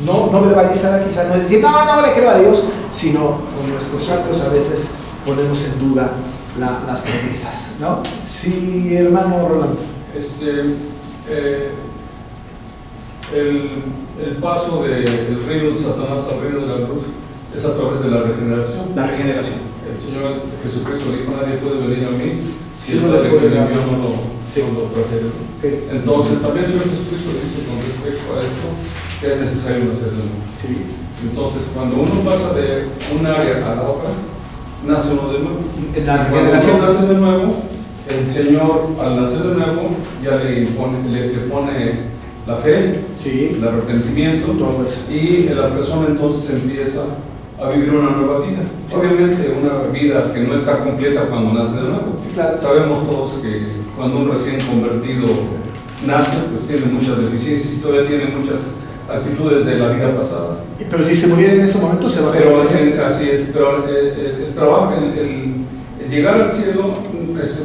¿no? No verbalizada quizás, no es decir, no le creo a Dios, sino con nuestros actos a veces ponemos en duda las promesas, ¿no? Sí, hermano Rolando. El paso del reino de Satanás al reino de la luz es a través de la regeneración. La regeneración. El Señor Jesucristo le dijo, nadie puede venir a mí si no no le le fuere envió dado. no lo trajera. Okay. Entonces, también el Señor Jesucristo dice con respecto a esto que es necesario nacer de nuevo. Sí. Entonces, cuando uno pasa de un área a la otra, nace uno de nuevo. En la Cuando regeneración uno nace de nuevo, el Señor, al nacer de nuevo, ya le pone la fe, sí, el arrepentimiento, todo eso. y la persona entonces empieza a vivir una nueva vida. Sí. Obviamente una vida que no está completa cuando nace de nuevo. Sí, claro. Sabemos todos que cuando un recién convertido nace, pues tiene muchas deficiencias y todavía tiene muchas actitudes de la vida pasada. Pero si se muriera en ese momento se va a ver. Así es, pero el trabajo, el llegar al cielo,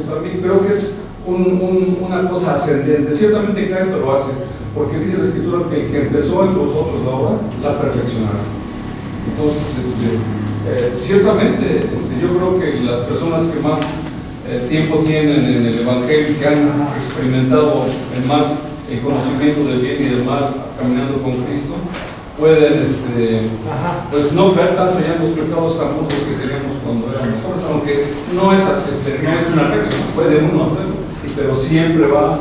para mí creo que es una cosa ascendente. Ciertamente cae, pero lo hace, porque dice la Escritura que el que empezó en vosotros la obra, la perfeccionará. Entonces, ciertamente, yo creo que las personas que más tiempo tienen en el Evangelio, que han experimentado más el conocimiento del bien y del mal caminando con Cristo, pueden pues no ver tanto ya los pecados tan juntos que teníamos cuando éramos jóvenes, aunque no es una regla, ¿no? Puede uno hacerlo, sí, pero siempre va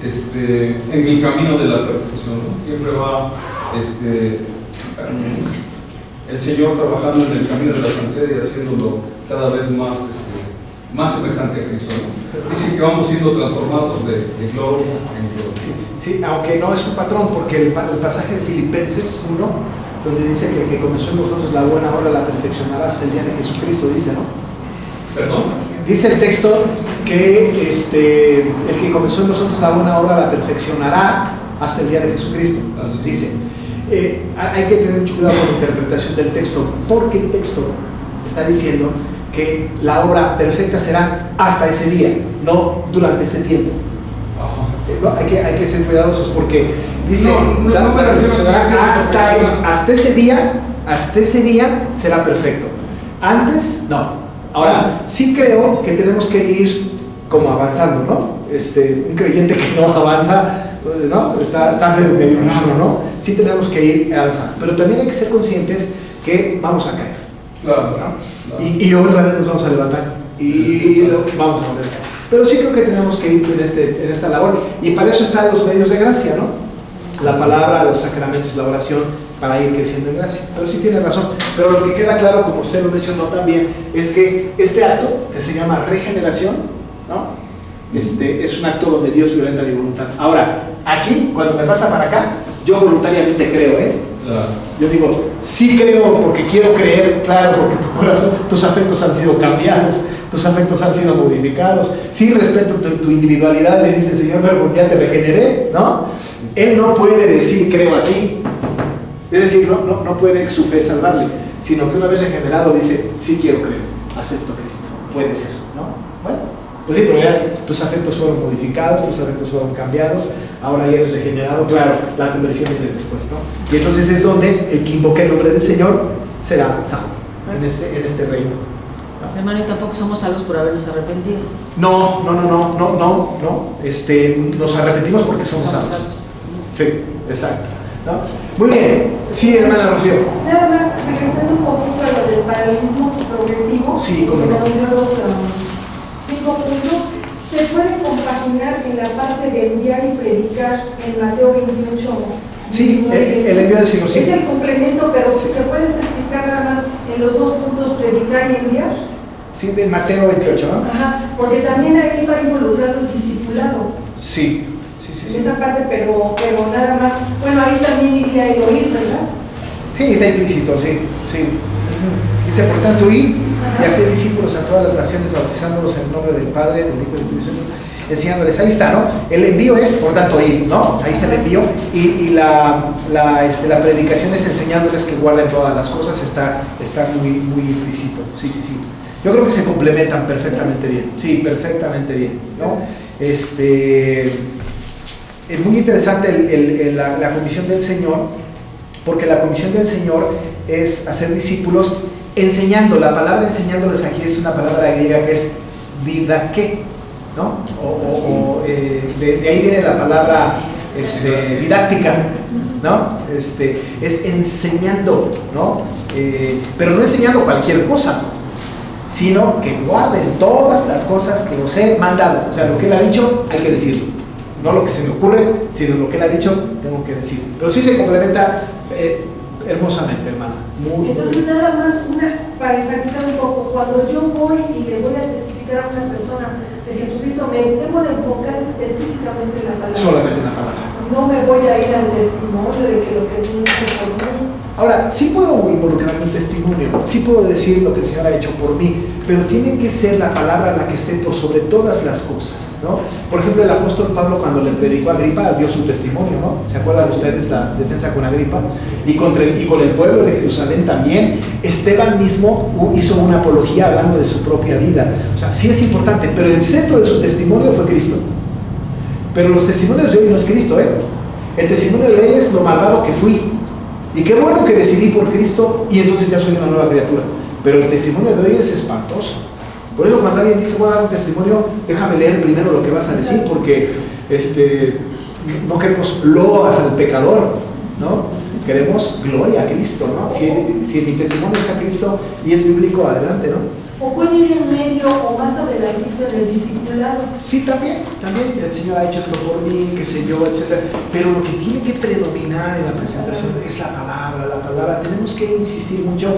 en el camino de la perfección, ¿no? Siempre va el Señor trabajando en el camino de la santidad y haciéndolo cada vez más semejante a Cristo, ¿no? Dice que vamos siendo transformados de gloria en gloria. Sí, aunque no es un patrón, porque el pasaje de Filipenses 1, donde dice que el que comenzó en nosotros la buena obra la perfeccionará hasta el día de Jesucristo, dice, ¿no? ¿Perdón? Dice el texto que el que comenzó en nosotros la buena obra la perfeccionará hasta el día de Jesucristo. Así. Dice, hay que tener mucho cuidado con la interpretación del texto, porque el texto está diciendo que la obra perfecta será hasta ese día, no durante este tiempo. No, hay que ser cuidadosos porque dice la perfeccionará hasta ese día será perfecto. Antes, no. Ahora, sí creo que tenemos que ir como avanzando, ¿no? Un creyente que no avanza, ¿no? Está medio raro, ¿no? Sí tenemos que ir avanzando. Pero también hay que ser conscientes que vamos a caer. Claro, ¿no? claro. Y otra vez nos vamos a levantar. Y vamos a volver a caer. Pero sí creo que tenemos que ir en esta labor. Y para eso están los medios de gracia, ¿no? La palabra, los sacramentos, la oración, para ir creciendo en gracia. Pero sí tiene razón. Pero lo que queda claro, como usted lo mencionó también, es que este acto, que se llama regeneración, ¿no? Es un acto donde Dios violenta mi voluntad. Ahora, aquí, cuando me pasa para acá, yo voluntariamente creo, Yo digo, sí creo porque quiero creer, claro, porque tu corazón, tus afectos han sido cambiados, tus afectos han sido modificados. Sí respeto tu individualidad, le dice el Señor, pero ya te regeneré, ¿no? Él no puede decir, creo a ti. Es decir, no puede su fe salvarle, sino que una vez regenerado dice, sí quiero creer, acepto a Cristo. Puede ser, ¿no? Bueno, pues sí, pero ya tus afectos fueron modificados, tus afectos fueron cambiados, ahora ya eres regenerado, claro, la conversión viene después, ¿no? Y entonces es donde el que invoque el nombre del Señor será salvo en este reino, ¿no? Hermano, y tampoco somos salvos por habernos arrepentido. No. Nos arrepentimos porque somos salvos. Sí, exacto, ¿no? Muy bien, sí, hermana Rocío. Nada más, regresando un poquito a lo del paralelismo progresivo, sí, como que nos dio los 5 puntos, se puede compaginar en la parte de enviar y predicar en Mateo 28. Sí, el envío del Señor, sí. Es el complemento, pero sí. ¿se puede especificar nada más en los 2 puntos, predicar y enviar? Sí, de Mateo 28, ¿no? Ajá, porque también ahí va involucrado el discipulado. Sí. En esa parte, pero nada más. Bueno, ahí también iría el oír, ¿verdad? Sí, está implícito, sí. Dice, por tanto, id y hacer discípulos a todas las naciones, bautizándolos en el nombre del Padre, del Hijo y del Espíritu Santo, enseñándoles. Ahí está, ¿no? El envío es, por tanto, ir, ¿no? Ahí está el envío. Y la predicación es enseñándoles que guarden todas las cosas, está muy implícito. Sí. Yo creo que se complementan perfectamente bien. Sí, perfectamente bien, ¿no? Es muy interesante la comisión del Señor, porque la comisión del Señor es hacer discípulos enseñando. La palabra enseñándoles aquí es una palabra griega que es didaké, ¿no? De ahí viene la palabra didáctica, ¿no? Es enseñando, ¿no? Pero no enseñando cualquier cosa, sino que guarden todas las cosas que os he mandado. O sea, lo que Él ha dicho hay que decirlo. No lo que se me ocurre, sino lo que Él ha dicho, tengo que decir. Pero sí se complementa hermosamente, hermana. Entonces, nada más para enfatizar un poco, cuando yo voy y le voy a testificar a una persona de Jesucristo, me debo de enfocar específicamente en la palabra. Solamente en la palabra. No me voy a ir al testimonio de que lo que el Señor hizo por mí. Ahora, sí puedo involucrarme en testimonio, sí puedo decir lo que el Señor ha hecho por mí, pero tiene que ser la palabra la que esté por sobre todas las cosas, ¿no? Por ejemplo, el apóstol Pablo, cuando le predicó a Agripa, dio su testimonio, ¿no? ¿Se acuerdan ustedes la defensa con Agripa? Y con el pueblo de Jerusalén también. Esteban mismo hizo una apología hablando de su propia vida. O sea, sí es importante, pero el centro de su testimonio fue Cristo. Pero los testimonios de hoy no es Cristo, ¿eh? El testimonio de hoy es lo malvado que fui. Y qué bueno que decidí por Cristo y entonces ya soy una nueva criatura. Pero el testimonio de hoy es espantoso. Por eso cuando alguien dice, voy a dar un testimonio, déjame leer primero lo que vas a decir, porque no queremos loas al pecador, ¿no? Queremos gloria a Cristo, ¿no? Si en mi testimonio está Cristo y es bíblico, adelante, ¿no? O puede ir en medio o más adelantito en el discipulado. Sí, también el Señor ha hecho esto por mí, qué sé yo, etc. Pero lo que tiene que predominar en la presentación es la palabra. Tenemos que insistir mucho,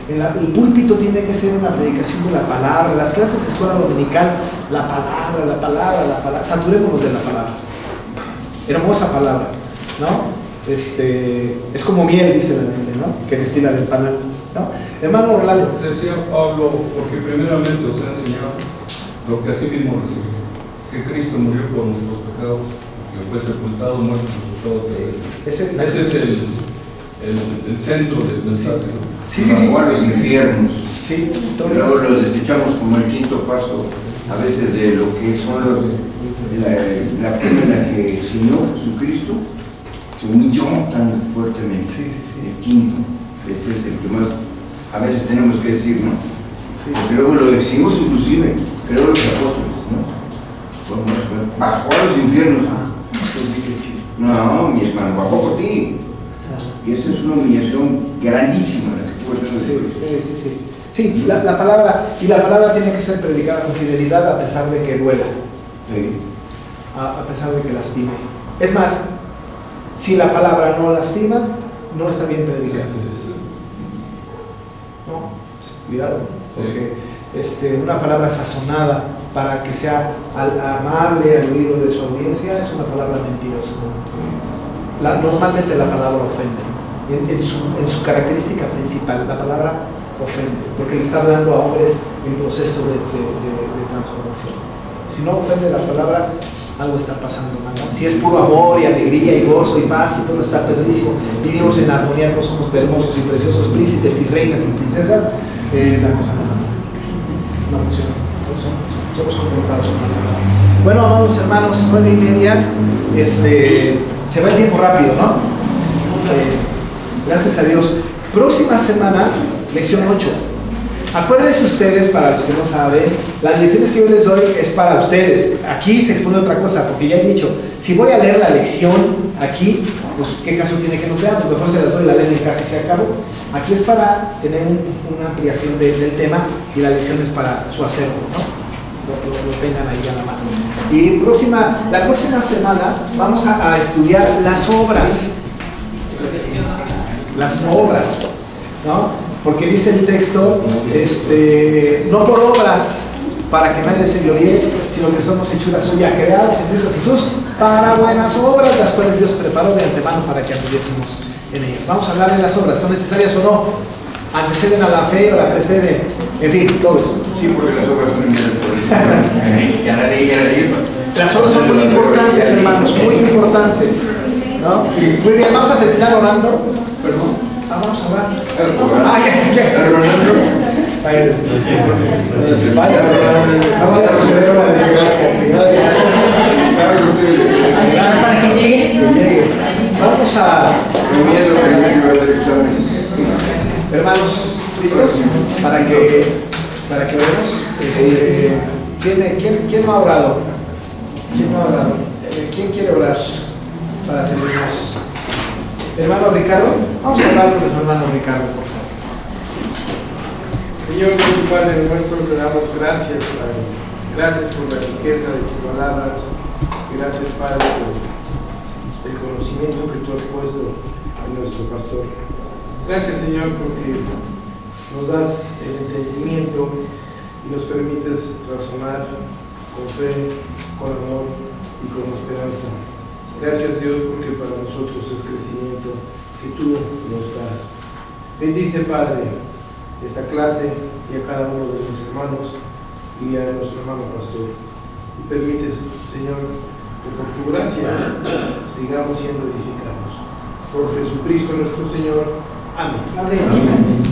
el púlpito tiene que ser una predicación de la palabra, las clases de escuela dominical, la palabra, saturémonos de la palabra. Hermosa palabra, ¿no? Es como miel, dice la Biblia, ¿no? Que destila del panal, ¿no? Hermano Orlando. Decía Pablo, porque primeramente os ha enseñado lo que así mismo recibió, que Cristo murió por nuestros pecados, que fue sepultado, muerto por nuestros pecados. Ese es el centro del mensaje, ¿no? Sí. Bajó a los infiernos. Sí, luego los desechamos como el quinto paso, a veces de lo que son la forma en la que el Señor Jesucristo se humilló tan fuertemente. Sí. El quinto, ese es el que más a veces tenemos que decir, ¿no? Sí. Porque luego lo decimos inclusive, creo los apóstoles, ¿no? Bajó a los infiernos. No, mi hermano, bajó por ti. Y esa es una humillación grandísima la que puede hacer. Sí, la palabra tiene que ser predicada con fidelidad a pesar de que duela. Sí. A pesar de que lastime. Es más, si la palabra no lastima, no está bien predicada. No, cuidado, porque una palabra sazonada para que sea amable al oído de su audiencia, es una palabra mentirosa. Normalmente la palabra ofende, en su característica principal, la palabra ofende, porque le está hablando a hombres en proceso de transformación. Si no ofende la palabra, algo está pasando mal, ¿no? Si es puro amor y alegría y gozo y paz y todo está perrísimo, vivimos en armonía, todos somos hermosos y preciosos príncipes y reinas y princesas, la cosa no funciona. Somos confrontados con la palabra. Bueno, amados hermanos, 9:30, se va el tiempo rápido, ¿no? Gracias a Dios. Próxima semana, lección 8. Acuérdense ustedes, para los que no saben, las lecciones que yo les doy es para ustedes. Aquí se expone otra cosa, porque ya he dicho, si voy a leer la lección aquí, pues qué caso tiene que nos veamos, mejor se las doy, la leen y casi se acabó. Aquí es para tener una ampliación del tema y la lección es para su acervo, ¿no? Lo tengan ahí a la mano. Y la próxima semana vamos a estudiar las obras. Las obras, ¿no? Porque dice el texto, no por obras, para que nadie se gloríe, sino que somos hechura suya, creados en Cristo Jesús, para buenas obras, las cuales Dios preparó de antemano para que anduviésemos en ellas. Vamos a hablar de las obras, ¿son necesarias o no? ¿Anteceden a la fe o la preceden? En fin, todo eso. Sí, porque las obras son importantes. Ya la leí. Las obras son muy importantes, hermanos, muy importantes, ¿no? Muy bien, vamos a terminar orando. Perdón. Vamos a orar. ¿Está Rolando? No vaya a suceder una desgracia. Para que llegue. Vamos a... Hermanos, ¿listos? Para que oremos. ¿Quién no ha orado? ¿Quién no ha orado? ¿Quién quiere orar para terminar? Hermano Ricardo, vamos a hablar con nuestro hermano Ricardo, por favor. Señor Dios y Padre nuestro, te damos gracias, Padre. Gracias por la riqueza de tu palabra. Gracias, Padre, por el conocimiento que tú has puesto en nuestro pastor. Gracias, Señor, porque nos das el entendimiento y nos permites razonar con fe, con amor y con esperanza. Gracias, Dios, porque para nosotros es crecimiento que tú nos das. Bendice, Padre, esta clase y a cada uno de mis hermanos y a nuestro hermano pastor. Y permite, Señor, que por tu gracia sigamos siendo edificados. Por Jesucristo nuestro Señor. Amén. Amén.